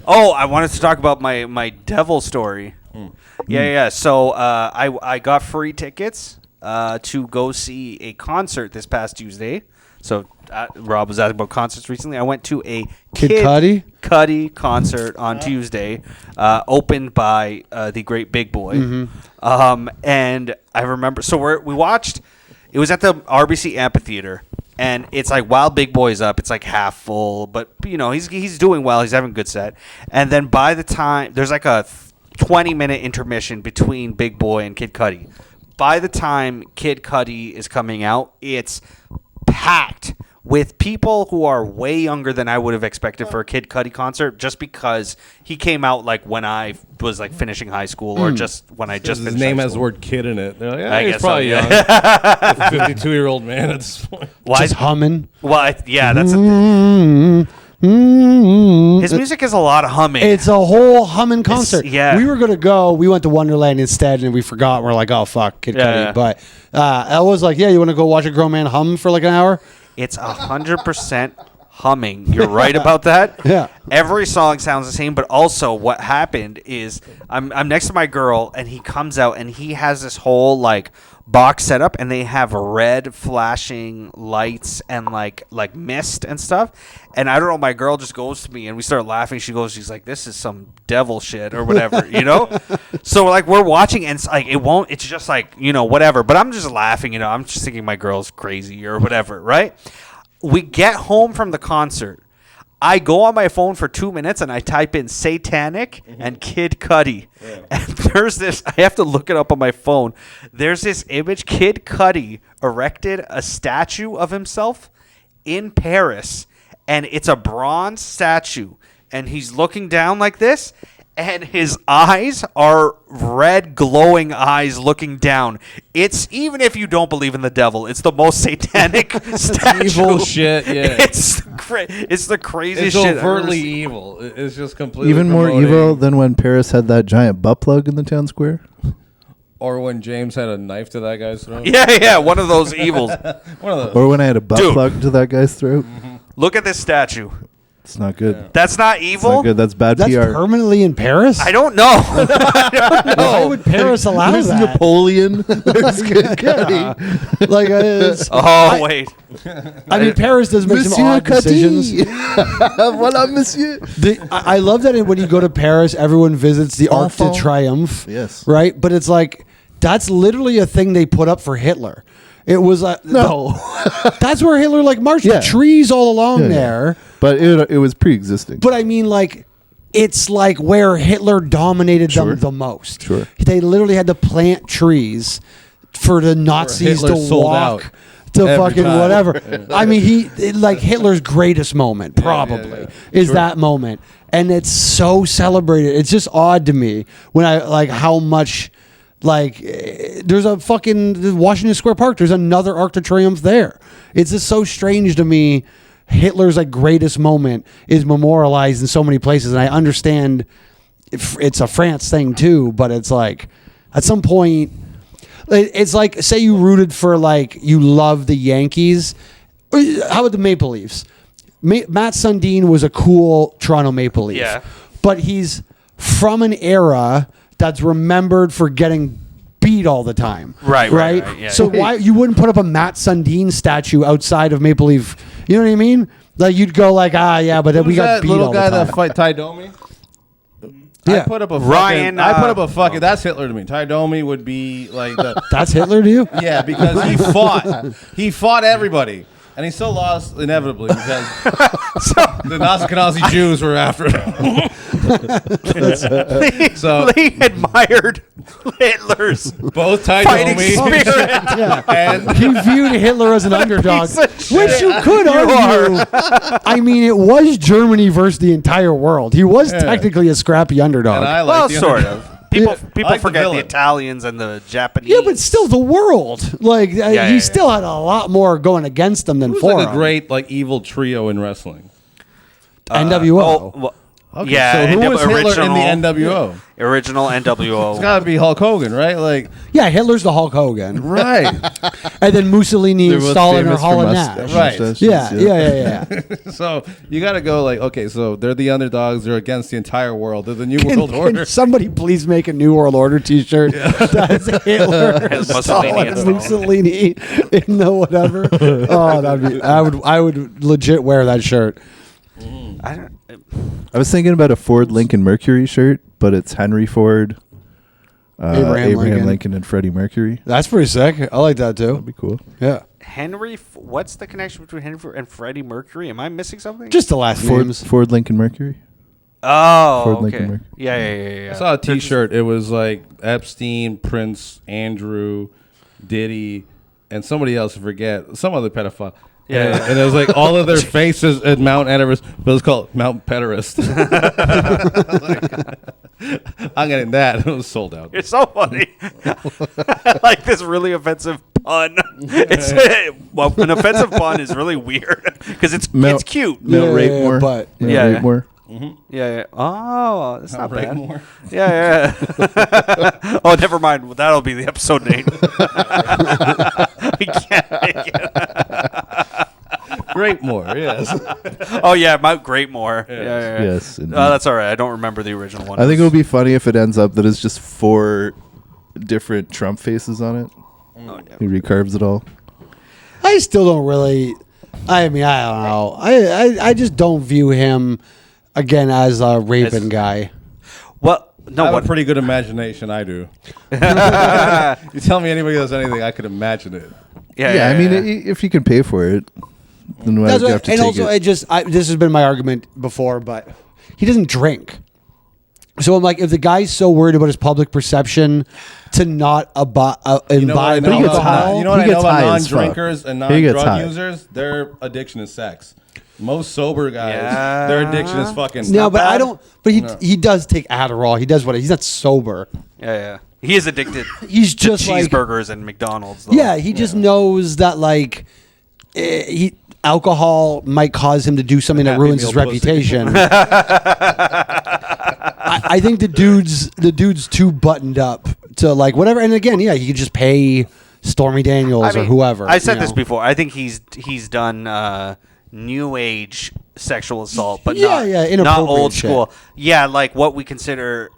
Oh, I wanted to talk about my devil story. Yeah. So I got free tickets to go see a concert this past Tuesday. So Rob was asking about concerts recently. I went to a Kid Cudi? Cudi concert on Tuesday, opened by the great Big Boy. And I remember, so we watched. It was at the RBC Amphitheater. And it's while Big Boy's up, it's half full, but he's doing well. He's having a good set. And then by the time there's a 20-minute intermission between Big Boy and Kid Cudi. By the time Kid Cudi is coming out, it's packed with people who are way younger than I would have expected for a Kid Cudi concert, just because he came out when I was finishing high school, or just when I just His finished name high has the school. word kid in it. They're like, I he's guess so, probably yeah. young. A 52-year-old man at this point. Just humming. Well, yeah, that's his music is a lot of humming. It's a whole humming concert. yeah. We were going to go. We went to Wonderland instead, and we forgot. We're like, oh, fuck, Kid Cudi. Yeah. But I was like, yeah, you want to go watch a grown man hum for an hour? It's 100% humming. You're right about that. Yeah. Every song sounds the same, but also what happened is I'm next to my girl, and he comes out, and he has this whole box set up, and they have red flashing lights and like mist and stuff. And I don't know, my girl just goes to me, and we start laughing. She's like, this is some devil shit or whatever, So we're watching, and it's just whatever. But I'm just laughing, I'm just thinking my girl's crazy or whatever, right? We get home from the concert. I go on my phone for 2 minutes and I type in Satanic and Kid Cudi. Yeah. And there's this, I have to look it up on my phone. There's this image. Kid Cudi erected a statue of himself in Paris. And it's a bronze statue. And he's looking down like this. And his eyes are red, glowing eyes looking down. It's, even if you don't believe in the devil, it's the most satanic statue. Evil shit, yeah. It's the craziest It's shit. overtly evil. It's just completely Even more promoting- evil than when Paris had that giant butt plug in the town square. Or when James had a knife to that guy's throat. Yeah, one of those evils. One of those. Or when I had a butt Dude. plug to that guy's throat. Look at this statue. It's not good. That's not It's evil? not good. That's bad That's PR. permanently in Paris? I don't know. Why would Paris allow There's that? Napoleon. There's Kid Cudi. Oh, wait. I mean, Paris does make some Monsieur odd decisions. Voilà, monsieur. I love that when you go to Paris, everyone visits the Arc de Enfant. Triomphe. Yes. Right? But it's That's literally a thing they put up for Hitler. It was No. that's where Hitler like marched. Yeah. The trees all along there. But it was pre-existing. But I mean, like, it's like where Hitler dominated them the most. Sure. They literally had to plant trees for the Nazis Hitler to sold walk out to every fucking time. whatever. I mean, Hitler's greatest moment probably is that moment, and it's so celebrated. It's just odd to me when I like how much. Like, there's a fucking Washington Square Park. There's another Arc de Triomphe there. It's just so strange to me. Hitler's like greatest moment is memorialized in so many places, and I understand it's a France thing too. But it's like at some point, it's like say you rooted for like you love the Yankees. How about the Maple Leafs? Matt Sundin was a cool Toronto Maple Leaf. Yeah. But he's from an era that's remembered for getting beat all the time. Right, yeah. So why you wouldn't put up a Matt Sundin statue outside of Maple Leaf? You know what I mean? Like you'd go like, but then we got that beat little all guy the time. that fight Ty Domi? Yeah. I put up a Ryan, fucking. I put up a fucking. That's Hitler to me. Ty Domi would be like the. That's Hitler to you? Yeah, because he fought. He fought everybody. And he still lost inevitably because the Nazi Jews were after him. So Lee admired Hitler's both Ty fighting Domi spirit. and He viewed Hitler as an underdog, piece of which shit. you could You argue. I mean, it was Germany versus the entire world. He was technically a scrappy underdog. I like Well, the sort underdog. of. People I like the forget the, villain. Italians and the Japanese. Yeah, but still the world. Like yeah, he yeah. still had a lot more going against him than Who's for like a him. great like evil trio in wrestling? NWO. Oh, well, Okay, yeah. so who was Hitler original, in the NWO? Original NWO. It's got to be Hulk Hogan, right? Like, Yeah, Hitler's the Hulk Hogan, right? and then Mussolini They're and both Stalin are famous for Hall and mustache- Nash. Right. mustaches, Yeah. So you got to go like, okay, so they're the underdogs. They're against the entire world. They're the New World Can Order. somebody please make a New World Order T-shirt that's Hitler, Has Mussolini Stalin, and Stalin. Mussolini in the whatever? Oh, that'd be. I would legit wear that shirt. I don't. I was thinking about a Ford Lincoln Mercury shirt, but it's Henry Ford, Abraham Lincoln, and Freddie Mercury. That's pretty sick. I like that too. That'd be cool. Yeah, What's the connection between Henry and Freddie Mercury? Am I missing something? just the last names. Ford Lincoln Mercury. oh, Ford okay. Lincoln Mercury. Yeah. I saw a T-shirt. It was like Epstein, Prince, Andrew, Diddy, and somebody else. I forget some other pedophile. Yeah. And it was like all of their faces at Mount Everest, but it was called Mount Pederast. I'm getting that. It was sold out. It's so funny. I like this really offensive pun. It's an offensive pun is really weird because it's cute. Mount Ratemore. but Mount Yeah. Ratemore. Yeah. Oh, that's not bad. More. Yeah. Oh, never mind. Well, that'll be the episode name. We can't make it. Great more, yes. Oh yeah, Mount Greatmore. Yeah. Yes, indeed. Oh, that's all right. I don't remember the original one. I think it would be funny if it ends up that it's just 4 different Trump faces on it. Oh, yeah. He recarves it all. I still don't really. I mean, I don't know. I just don't view him again as a raping guy. Well, I no, have what? a pretty good imagination. I do. You tell me anybody does anything, I could imagine it. Yeah, I mean, if you can pay for it, then why That's would you what, have to and take also, it? this has been my argument before, but he doesn't drink. So I'm like, if the guy's so worried about his public perception to not imbibe He gets high. alcohol, You know what I He know gets about high as fuck. non-drinkers and He gets non-drug high. users? Their addiction is sex. Most sober guys, Yeah. their addiction is fucking. no, but I bad. don't. But he does take Adderall. He does what? He's not sober. Yeah. He is addicted He's to just like cheeseburgers and McDonald's. Though. yeah. He just knows that like alcohol might cause him to do something that Happy ruins Meal his reputation. I think the dude's too buttoned up to like whatever. And again, yeah, he could just pay Stormy Daniels or whoever. I said you this know. before. I think he's done new age sexual assault, but Yeah, not, yeah, not inappropriate old shit. school. Yeah, like what we consider.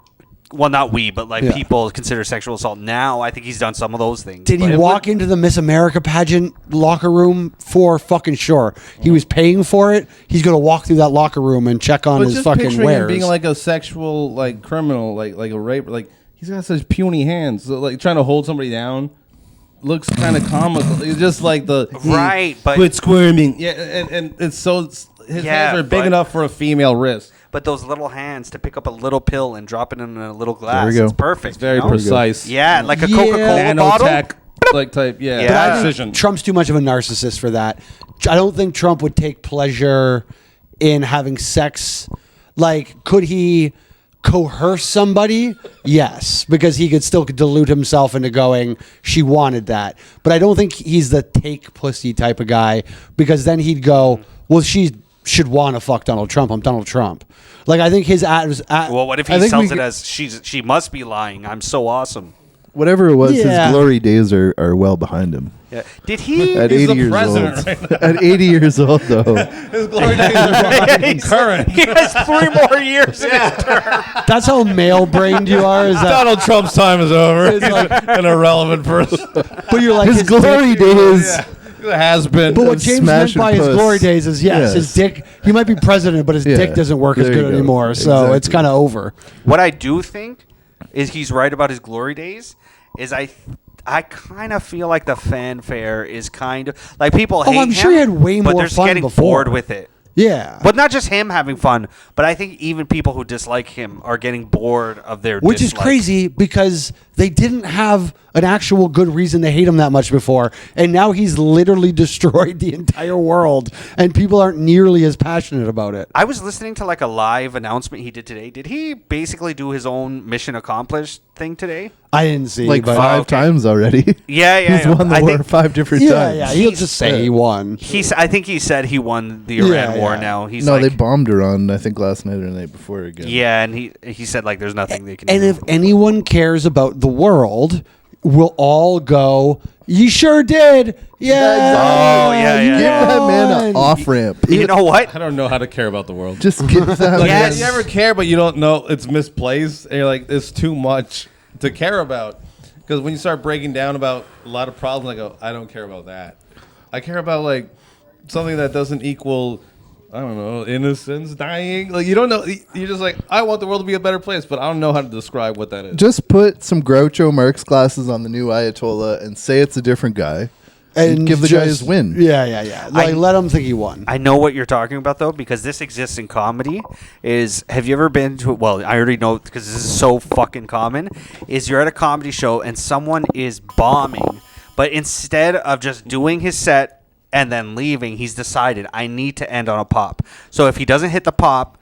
Well, not we, but like Yeah. people consider sexual assault now. I think he's done some of those things. Did he but- walk into the Miss America pageant locker room? For fucking sure. He was paying for it. He's gonna walk through that locker room and check on But his just fucking picturing him wares. being like a sexual like criminal, like a rape, like he's got such puny hands. So, like trying to hold somebody down looks kind of comical. It's just like the Right, but quit squirming. Yeah, and it's so his hands are big enough for a female wrist. But those little hands to pick up a little pill and drop it in a little glass, go. it's perfect. It's very you know? precise. Yeah, like a Coca-Cola bottle. Nanotech, like type. Yeah, Yeah. I think precision. Trump's too much of a narcissist for that. I don't think Trump would take pleasure in having sex. Like, could he coerce somebody? Yes, because he could still delude himself into going, she wanted that. But I don't think he's the take pussy type of guy, because then he'd go, well, she should want to fuck Donald Trump. I'm Donald Trump. Like, I think his ad was. Well, what if he sells it as she must be lying? I'm so awesome. Whatever it was, Yeah. his glory days are well behind him. Yeah. Did he? At He's 80 the years president old. right now. At 80 years old, though. His glory days are behind current. He has 3 more years in his term. That's how male-brained you are. Is that? Donald Trump's time is over. He's an irrelevant person. But you're like His glory days. Has been. But what James meant Smashing by his puss. glory days is his dick. He might be president, but his Yeah, dick doesn't work as there you good go. anymore. So it's Exactly. kind of over. What I do think is he's right about his glory days. Is I kind of feel like the fanfare is kind of like people hate him. I'm sure he had way but more they're just fun getting before. bored with it. Yeah. But not just him having fun, but I think even people who dislike him are getting bored of their Which is dislike. crazy because they didn't have an actual good reason to hate him that much before. And now he's literally destroyed the entire world and people aren't nearly as passionate about it. I was listening to like a live announcement he did today. Did he basically do his own mission accomplished thing today? I didn't see Like but 5 times already. Yeah, yeah. He's yeah. won the I war think 5 different yeah, times. yeah, he'll just say he won. I think he said he won the Iran war yeah. now. He's No, like, they bombed Iran, I think, last night or the night before again. yeah, and he said like there's nothing they can And do. if anyone cares about the world, we'll all go, you sure did. Yeah. Oh, yeah, you yeah, Give yeah. that man an won." off ramp. You know what? I don't know how to care about the world. Just give that Like, man. you ever care, but you don't know it's misplaced, and you're like, it's too much to care about. Because when you start breaking down about a lot of problems, I go, I don't care about that. I care about like something that doesn't equal, I don't know, innocence dying. Like you don't know. You're just like, I want the world to be a better place, but I don't know how to describe what that is. Just put some Groucho Marx glasses on the new Ayatollah and say it's a different guy. And give the guy his win. Yeah, yeah, yeah. Like, let him think he won. I know what you're talking about though, because this exists in comedy. Have you ever been to? Well, I already know because this is so fucking common. Is you're at a comedy show and someone is bombing, but instead of just doing his set and then leaving, he's decided I need to end on a pop. So if he doesn't hit the pop,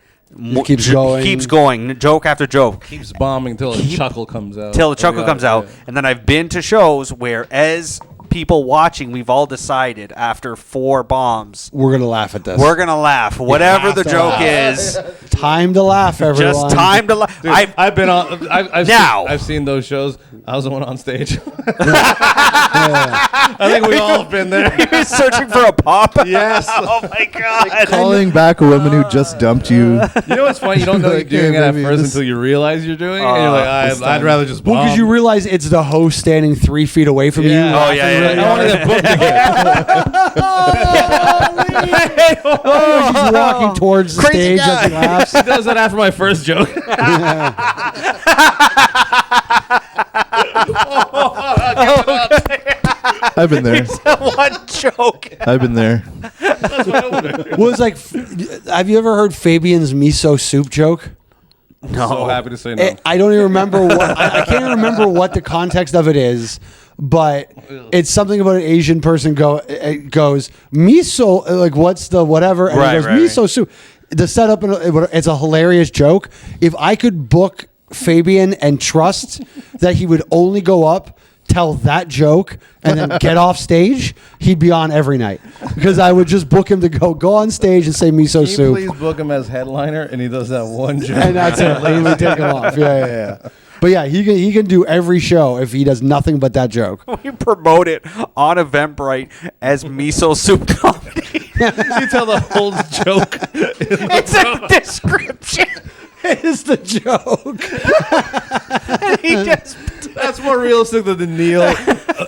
keeps going. joke after joke. Keeps bombing till a chuckle comes out. Till the chuckle comes out. And then I've been to shows where as people watching, we've all decided after 4 bombs, We're going to laugh at this. we're going to laugh. Whatever the to joke laugh. is, Time to laugh, everyone. just time to laugh. Dude, I've been on. I've seen those shows. I was the one on stage. I think we all have been there. He was searching for a pop? Yes. Oh my God. Calling back a woman who just dumped you. You know what's funny? You don't know you're Like, doing hey, it at baby, first this- until you realize you're doing it. And you're like, I'd rather just bomb. Well, because you realize it's the host standing 3 feet away from you. Yeah. Oh, laughing yeah, yeah, really yeah. I wanted hard. to book again. Oh, he's walking towards the Crazy stage as he laughs. He does that after my first joke. I've been there. One joke. I've been there. Was like, have you ever heard Fabian's miso soup joke? So happy to say no. I don't even remember what I can't even remember what the context of it is, but it's something about an Asian person it goes miso, like what's the whatever, and Right, it goes right, miso soup. The setup, it's a hilarious joke. If I could book Fabian and trust that he would only go up, tell that joke, and then get off stage, he'd be on every night because I would just book him to go on stage and say miso Can you soup. please book him as headliner, and he does that one joke. And that's it. Literally take him off. Yeah. But yeah, he can do every show if he does nothing but that joke. We promote it on Eventbrite as miso soup comedy. You tell the whole joke. It's a description. It's the joke. He just That's more realistic than the Neil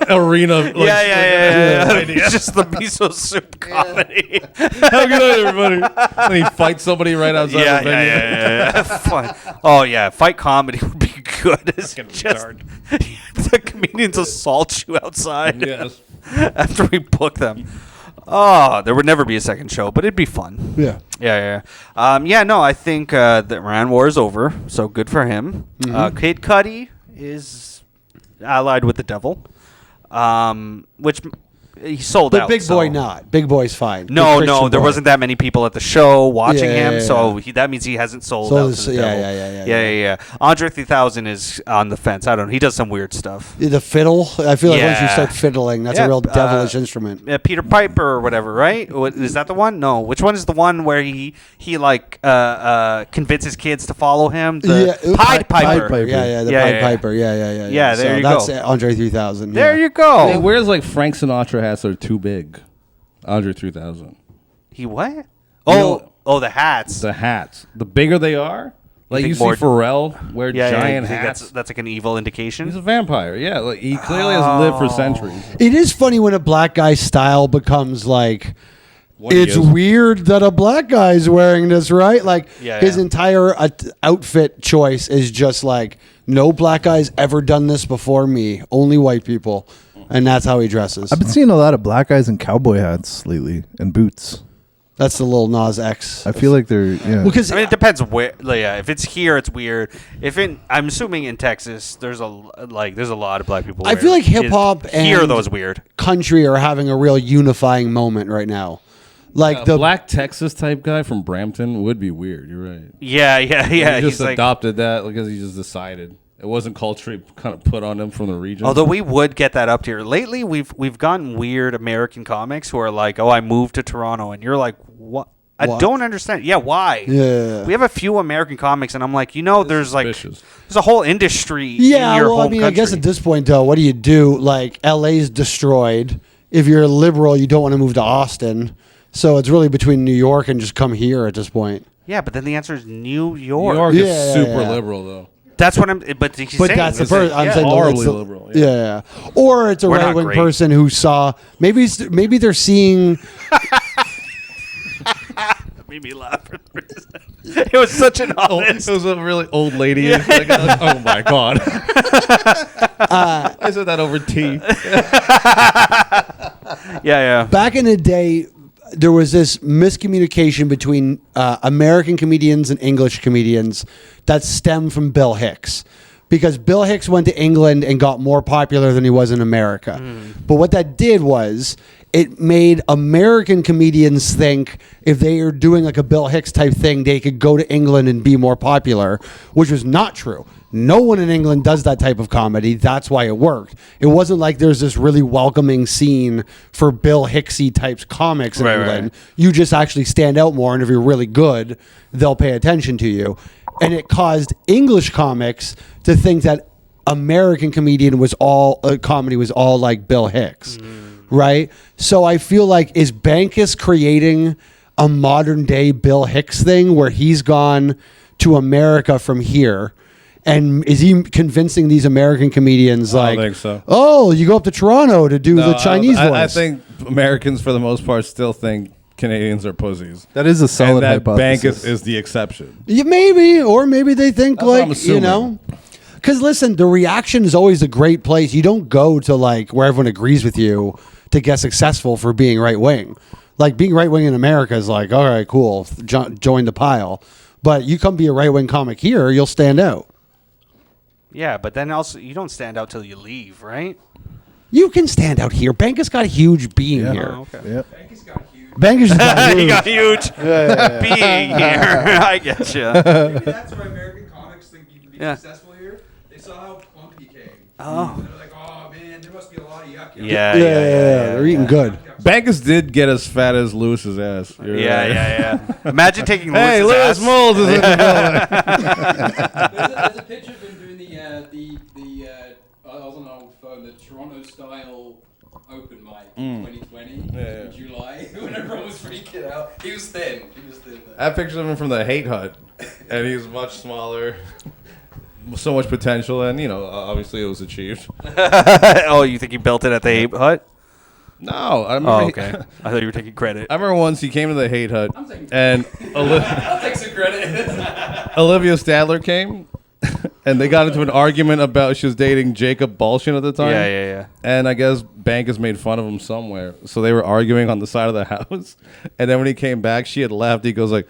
Arena. Like, yeah. idea. It's just the miso soup comedy. Have a good night, everybody. And he fights somebody right outside the venue. Yeah. Fun. Oh yeah, fight comedy would be good is just the comedians assault you outside. Yes. After we book them. Oh, there would never be a second show, but it'd be fun. Yeah. No, I think the Iran war is over, so good for him. Kid Cudi is allied with the devil, which he sold out. But Big Boy not. Big Boy's fine. No, Big Christian there boy. wasn't that many people at the show watching Yeah, him, so that means he hasn't sold out to the devil. Yeah. Andre 3000 is on the fence. I don't know. He does some weird stuff. The fiddle. I feel like once you Yeah. start fiddling, that's a real devilish instrument. Peter Piper or whatever, right? Is that the one? No. Which one is the one where he convinces kids to follow him? The Pied Piper. The Pied Piper. Yeah. Yeah, there you that's go. That's Andre 3000. There you go. He wears like Frank Sinatra hats that are too big. Andre 3000. He what? You Oh, know- the hats. The hats. The bigger they are, like think you see more- Pharrell wear giant you think hats. that's like an evil indication. He's a vampire. Yeah, like he clearly has lived for centuries. It is funny when a black guy's style becomes like, What he it's is. weird that a black guy's wearing this, right? Like his entire outfit choice is just like, no black guy's ever done this before me. Only white people. And that's how he dresses. I've been seeing a lot of black guys in cowboy hats lately and boots. That's the little Nas X. I feel like they're Because I mean, it depends where. Like, yeah, if it's here, it's weird. I'm assuming in Texas, there's a lot of black people. I feel like hip hop and here those weird. country are having a real unifying moment right now. Like The black Texas type guy from Brampton would be weird. You're right. Yeah. He just He's like, adopted that because he just decided. It wasn't culturally kind of put on him from the region. although we would get that up here lately, we've gotten weird American comics who are like, "Oh, I moved to Toronto," and you're like, "What? I don't understand." Yeah, why? Yeah. We have a few American comics, and I'm like, there's suspicious. there's a whole industry. Yeah, in your well, I home mean, I guess country. at this point, though, what do you do? Like, LA's destroyed. If you're a liberal, you don't want to move to Austin. So it's really between New York and just come here at this point. Yeah, but then the answer is New New York. York Yeah, is super yeah. liberal, though. That's what I'm. But he's But saying that's the is that- person. I'm yeah. saying Horribly it's liberal, Yeah. Or it's a We're not right wing great. person who saw maybe they're seeing. Made me laugh. It was such an honest. It was a really old lady. Like, oh my god! I said that over tea. Yeah. Back in the day, there was this miscommunication between American comedians and English comedians that stemmed from Bill Hicks. Because Bill Hicks went to England and got more popular than he was in America. But what that did was it made American comedians think if they are doing like a Bill Hicks type thing, they could go to England and be more popular, which was not true. No one in England does that type of comedy. That's why it worked. It wasn't like there's this really welcoming scene for Bill Hicksy types comics in England. You just actually stand out more, and if you're really good, they'll pay attention to you. And it caused English comics to think that American comedy was all like Bill Hicks, right? So I feel like, is Bankus creating a modern day Bill Hicks thing where he's gone to America from here? And is he convincing these American comedians I like, don't think so. oh, you go up to Toronto to do the Chinese voice? I think Americans, for the most part, still think Canadians are pussies. That is a solid and that hypothesis. Bankus is the exception. Yeah, maybe, or maybe they think That's what I'm like, assuming. because listen, the reaction is always a great place. You don't go to like where everyone agrees with you to get successful for being right wing. Like being right wing in America is like, all right, cool, join the pile. But you come be a right wing comic here, you'll stand out. Yeah, but then also you don't stand out till you leave, right? You can stand out here. Bankus got huge being here. Oh, okay. Yep. Bankus got huge. Bankus just got He huge. got huge being here. I get you. Maybe that's why American comics think you can be Yeah. successful here. They saw how plump he came. Oh. And they're like, oh man, there must be a lot of yuck. Yeah. They're eating good. Bankus did get as fat as Lewis's ass. You're right. Yeah. Imagine taking Hey, Lewis's Lewis ass. Moles is in the building. There's a picture of him doing the I was on an old phone, the Toronto style open mic in 2020 in July when everyone was freaking out. He was thin. I have pictures of him from the Hate Hut, and he's much smaller. So much potential, and obviously it was achieved. Oh, you think he built it at the Ape Hut? No, I remember. Oh, okay. I thought you were taking credit. I remember once he came to the Hate Hut, and I'll take some credit. Olivia Stadler came, and they got into an argument about she was dating Jacob Balshin at the time. Yeah. And I guess Bankus made fun of him somewhere. So they were arguing on the side of the house. And then when he came back, she had left. He goes like,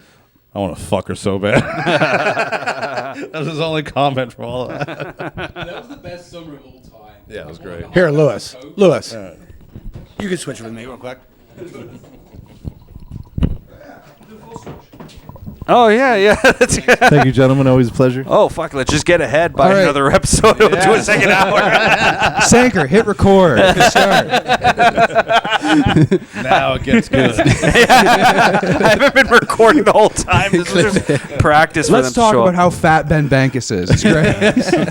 I want to fuck her so bad. That was his only comment from all of that. That was the best summer of all time. Yeah, it was great. Here, Lewis. Lewis, you can switch with me real quick. Oh yeah. Thank you, gentlemen. Always a pleasure. Oh fuck! Let's just get ahead by All right. another episode to a second hour. Sanker, hit record. Start. Now it gets good. I haven't been recording the whole time. This was just practice. Let's talk about how fat Ben Bankus is. It's great.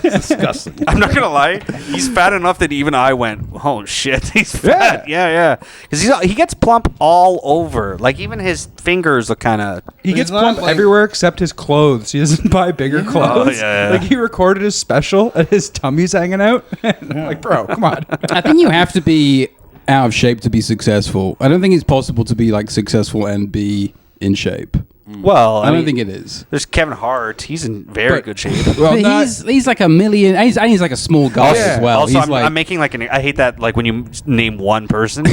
It's disgusting. I'm not gonna lie. He's fat enough that even I went, "Oh shit, he's fat." Yeah. Because he gets plump all over. Like even his fingers look kind of. He gets plump everywhere except his clothes. He doesn't buy bigger clothes. yeah. Like he recorded his special and his tummy's hanging out. Like, bro, come on. I think you have to be out of shape to be successul. I don't think it's possible to be like successful and be in shape. Well, I don't think it is. There's Kevin Hart. He's in very good shape. Well, he's like a million. He's like a small guy as well. Also, he's I'm making like I hate that like when you name one person.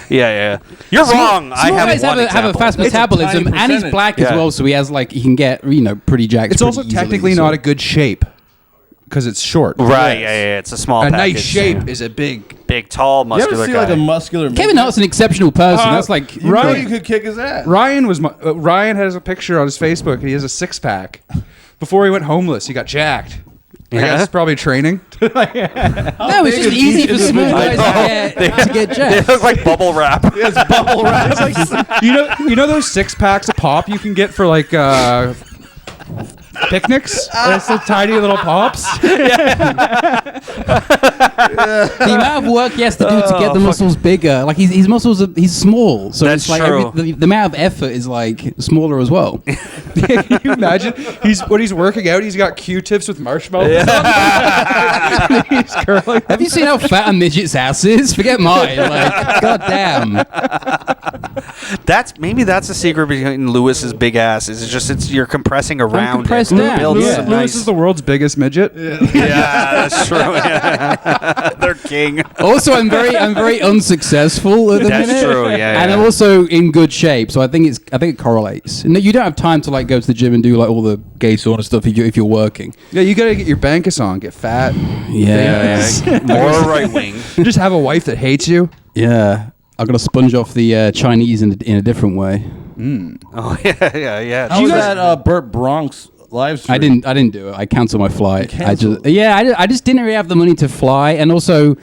yeah. You're wrong. I Small have guys one have a fast It's a metabolism, tiny and he's percentage. black as well, so he has like he can get pretty jacked. It's also technically not a good shape because it's short. Right. Yeah. It's a small. A package. nice shape is a big. Tall, You ever muscular see guy. like a muscular Kevin Hart's an exceptional person. That's like You know you could kick his ass. Ryan has a picture on his Facebook. He has a 6-pack. Before he went homeless, he got jacked. I guess it's probably training. no, it's just easy for small guys to get They jacked. look like bubble wrap. It's bubble wrap. You know those 6-packs of pop you can get for like picnics? It's the tiny little pops. The amount of work he has to do to get the muscles bigger, like his muscles he's small, so That's it's like true. the amount of effort is like smaller as well. Can you imagine? When he's working out, he's got Q-tips with marshmallows. He's curling. Have you seen how fat a midget's ass is? Forget mine. Like, goddamn. That's the secret behind Lewis's big ass. Is it's you're compressing around compressed it. down. Builds Yeah. some Lewis nice- is the world's biggest midget. Yeah, that's true. Yeah. They're king. Also, I'm very unsuccessful at the That's minute. true, yeah, And yeah. I'm also in good shape, so I think it correlates. No, you don't have time to like go to the gym and do like all the gay sort of stuff if you're working. Yeah, you gotta get your Bankus on, get fat. Yeah. More right wing. Just have a wife that hates you. Yeah. I got to sponge off the Chinese in a different way. Oh yeah. How was that Burt Bronx live stream? I didn't do it. I canceled my flight. canceled? I just didn't really have the money to fly, and also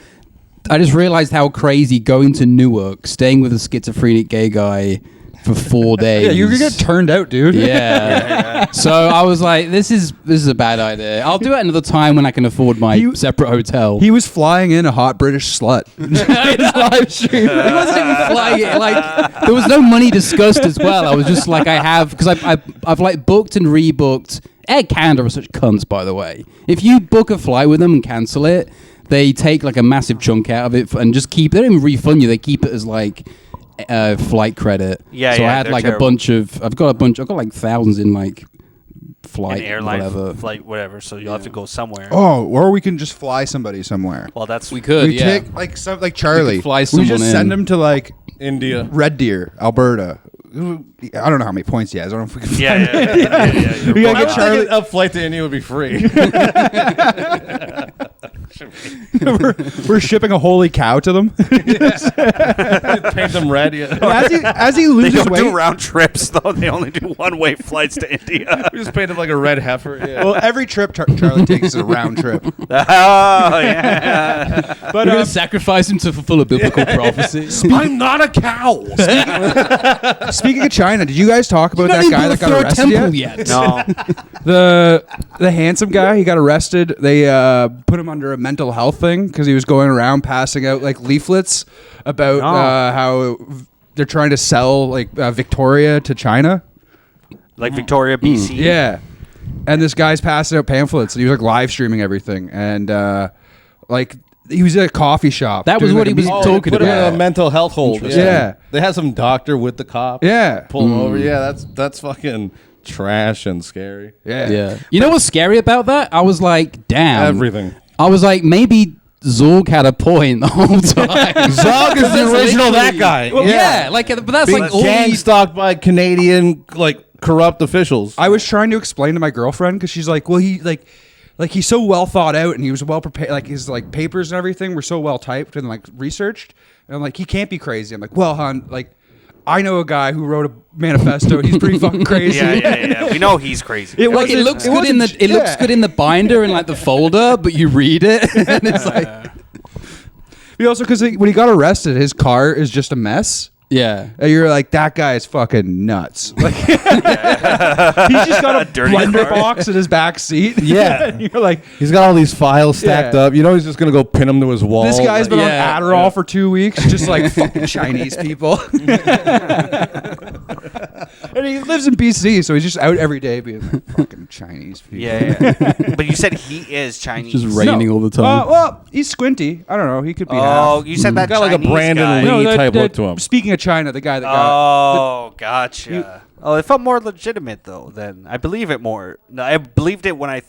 I just realized how crazy going to Newark, staying with a schizophrenic gay guy for 4 days. Yeah, you're gonna get turned out, dude. Yeah. So I was like, this is a bad idea. I'll do it another time when I can afford my separate hotel. He was flying in a hot British slut. His live stream. He wasn't even flying it. Like there was no money discussed as well. I was just like, I've like booked and rebooked. Air Canada are such cunts, by the way. If you book a flight with them and cancel it, they take like a massive chunk out of it and just keep. They don't even refund you. They keep it as like flight credit. Yeah, so yeah, I had they're like terrible. I've got like thousands in like flight, An airline whatever. flight, whatever. So you'll have to go somewhere. Oh, or we can just fly somebody somewhere. Well, that's We could, We yeah. take like Charlie. fly we someone just in. send him to like India. Red Deer, Alberta. I don't know how many points he has. I don't know if we can. Yeah. We gotta I get would Charlie. think a flight to India would be free. We're shipping a holy cow to them. Paint them red. Yeah. as he They loses don't weight. do round trips though. They only do one-way flights to India. We just paint them like a red heifer. Yeah. Well, every trip Charlie takes is a round trip. Oh yeah. But We're gonna sacrifice him to fulfill a biblical prophecy. I'm not a cow. speaking of China, did you guys talk about that guy that got arrested yet? No. The handsome guy, he got arrested. They put him under a mental health thing because he was going around passing out like leaflets about how they're trying to sell like Victoria to China. Like Victoria, BC. Yeah, and this guy's passing out pamphlets and he was like live streaming everything and like he was at a coffee shop. That was doing, what like, he was talking Put him about. in a mental health hold. Yeah. They had some doctor with the cop. Yeah. Pull him over. Yeah, that's fucking. trash and scary. Yeah. You know what's scary about that? I was like, damn. Everything. I was like, maybe Zorg had a point the whole time. Zorg is the original that guy. Well, yeah, like, but that's Being like all gang these. stalked by Canadian corrupt officials. I was trying to explain to my girlfriend because she's like, well, he like he's so well thought out and he was well prepared. Like his papers and everything were so well typed and researched. And I'm like, he can't be crazy. I'm like, well, hon, I know a guy who wrote a manifesto. He's pretty fucking crazy. Yeah. We know he's crazy. It looks good in the looks good in the binder and the folder, but you read it and it's like. He also, because when he got arrested, his car is just a mess. Yeah, and you're like, that guy is fucking nuts. Like, he's just got a blender box in his back seat. Yeah, and you're like, he's got all these files stacked up. You know, he's just gonna go pin them to his wall. This guy's been on Adderall for 2 weeks, just like fucking Chinese people. And he lives in BC, so he's just out every day being like, fucking Chinese people. Yeah. But you said he is Chinese. Just raining all the time. Well, he's squinty. I don't know. He could be. Oh, half. you said that got Chinese like a Brandon guy. Lee type look to him. Speaking of China, the guy that got. Gotcha. It felt more legitimate though. Then I believe it more. I believed it when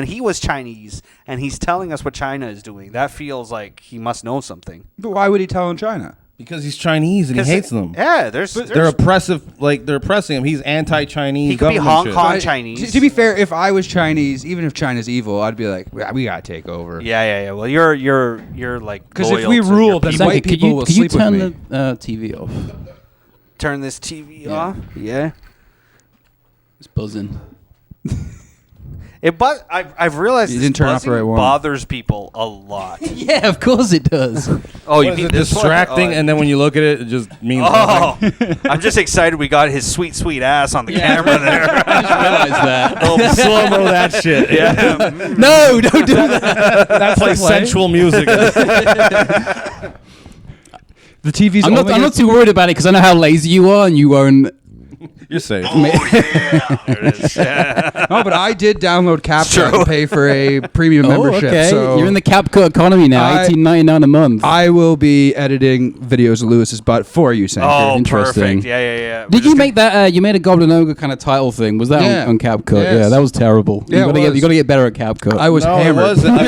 he was Chinese and he's telling us what China is doing. That feels like he must know something. But why would he tell in China? Because he's Chinese and he hates them. Yeah, they're oppressive. They're oppressing him. He's anti-Chinese. He could be Hong shit. Kong Chinese. To be fair, if I was Chinese, even if China's evil, I'd be like, we gotta take over. Yeah. Well, you're like because if we rule, then white people will sleep with me. Can you turn the TV off? Turn this TV off. Yeah. It's buzzing. I've realized you this didn't turn off the right one. Bothers people a lot. Yeah, of course it does. Oh, you mean it's distracting, and then when you look at it, it just means nothing. I'm just excited we got his sweet ass on the camera there. I just realized that. Oh, slow-mo that shit. Yeah. No, don't do that. That's like sensual music. The TV's. I'm not too worried about it because I know how lazy you are, and you won't. You're safe. Oh, yeah. There it is. Yeah. No, but I did download CapCut and pay for a premium membership. Okay. So you're in the CapCut economy now. $18.99 a month. I will be editing videos of Lewis's butt for you, Sanker. Oh, Interesting. perfect. Yeah. Did you make that? You made a Goblin Ogre kind of title thing. Was that on CapCut? Yes. Yeah, that was terrible. Yeah, you got to get better at CapCut. I was hammered. It wasn't.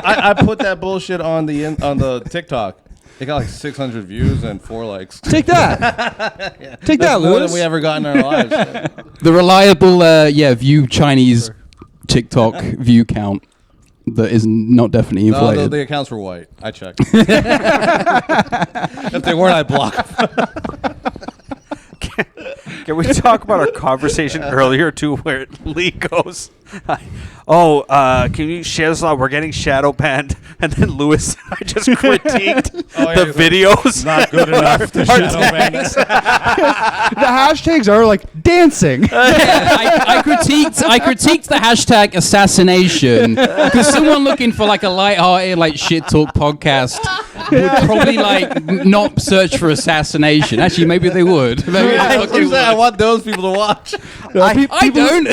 I put that bullshit on the TikTok. It got like 600 views and 4 likes. Take that. Take that, more Lewis. than we ever got in our lives. The reliable, view Chinese TikTok view count that is not definitely inflated. No, the accounts were white. I checked. If they weren't, I blocked them. Can we talk about our conversation earlier too, where Lee goes, can you share this? We're getting shadow banned, and then Lewis, I just critiqued the videos. Not good enough to shadow ban. The hashtags are like dancing. I critiqued the hashtag assassination because someone looking for like a lighthearted shit talk podcast would probably not search for assassination. Actually, maybe they would. Maybe I want those people to watch. I don't.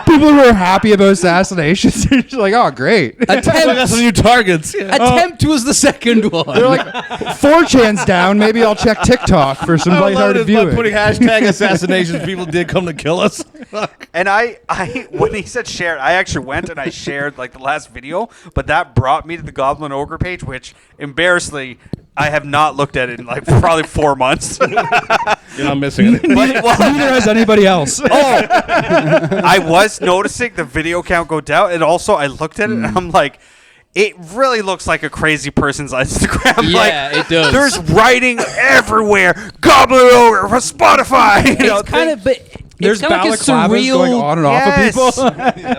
People who are happy about assassinations are just like, oh, great. I got some new targets. Attempt was the second one. They're like, 4chan's down. Maybe I'll check TikTok for some lighthearted viewing. Putting hashtag assassinations, people did come to kill us. And I when he said share, I actually went and I shared the last video, but that brought me to the Goblin Ogre page, which embarrassingly I have not looked at it in probably 4 months. You're not missing it. Neither has anybody else. I was noticing the video count go down, and also I looked at it and I'm like, it really looks like a crazy person's Instagram. Yeah, it does. There's writing everywhere. Goblin Ogre for Spotify. It's kind of, but there's it's kind of balaclavas going on and off of people.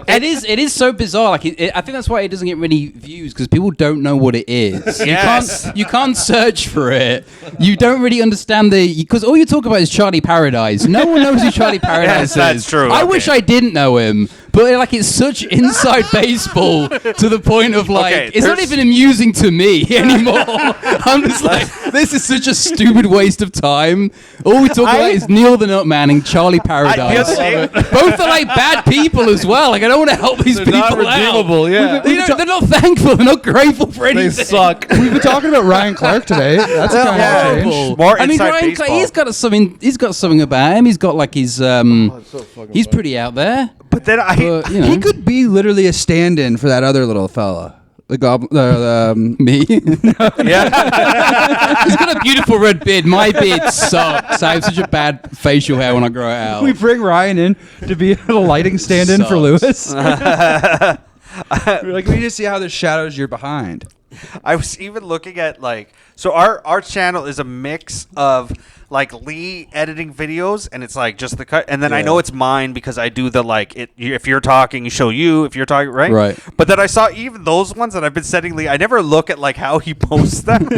It is so bizarre. I think that's why it doesn't get many views because people don't know what it is. Yes. You can't search for it. You don't really understand because all you talk about is Charlie Paradise. No one knows who Charlie Paradise is. That's true. I wish I didn't know him. But it's such inside baseball to the point of it's not even amusing to me anymore. I'm just this is such a stupid waste of time. All we talk about is Neil the Nut Man and Charlie Paradise. Both are like bad people as well. Like I don't want to help these people not redeemable, out. yeah. They're not thankful. They're not grateful for anything. They suck. We've been talking about Ryan Clark today. That's kind of changed. More I mean, inside Ryan baseball. Clark, he's got something about him. He's got like his he's pretty out there. But then He could be literally a stand-in for that other little fella. The goblin, me. Yeah. He's got a beautiful red beard. My beard sucks. I have such a bad facial hair when I grow it out. we bring Ryan in to be a lighting stand-in for Lewis. We're like, we need to see how the shadows you're behind. I was even looking at so our channel is a mix of like Lee editing videos, and it's like just the cut, and then I know it's mine because I do the if you're talking, you show you, if you're talking, right? But then I saw even those ones that I've been setting Lee. I never look at like how he posts them.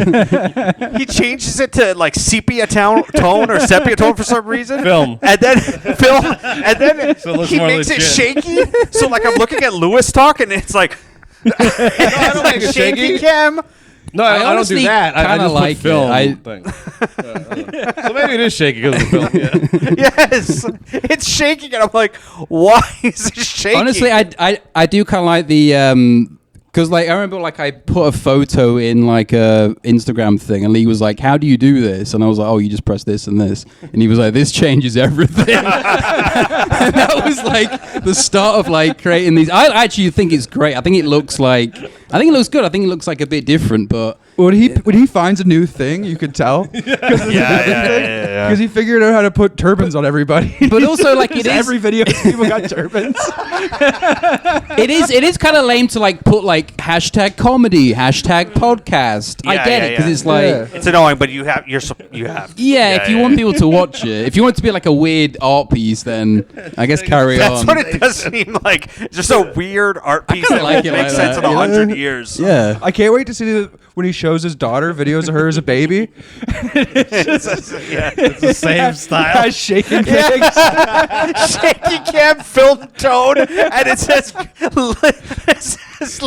He changes it to like sepia tone or sepia tone for some reason. And then So it looks he more makes it legit. shaky. So like I'm looking at Lewis talk, and it's like it's don't like make it shaky shaky. cam. No, I don't do honestly that. I kinda just like put film it. thing. So maybe it is shaky because of the film. Yeah. Yes, it's shaking, and I'm like, why is it shaking? Honestly, I do kind of like the because like I remember like I put a photo in like a Instagram thing, and Lee was like, "How do you do this?" And I was like, "Oh, you just press this and this," and he was like, "This changes everything." And that was like the start of like creating these. I actually think it's great. I think it looks good. I think it looks like a bit different, but When he finds a new thing, you could tell. Yeah. Because he figured out how to put turbans on everybody. but also like it is Every video, people got turbans. it is kind of lame to like put like hashtag comedy, hashtag podcast. I get it because it's like it's annoying, but you have. if you want people to watch it, if you want it to be like a weird art piece, then I guess carry That's on. what it does seem like. Just a weird art piece kinda that like it makes like sense that, in you know? 100 years. Yeah. I can't wait to see when he shows his daughter videos of her as a baby. It's the same style. Guys shaking things. Shaky cam film tone, and it says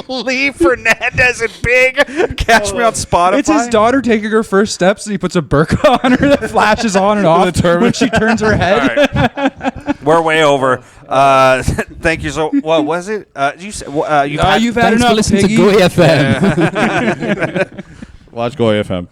Lee Fernandez in big. Catch me on Spotify. It's his daughter taking her first steps, and he puts a burqa on her that flashes on and off when she turns her head. Right. We're way over. Thank you. So, what was it? You've had You've had Thanks enough, for listening Piggy. to Goy FM. Watch Go FM.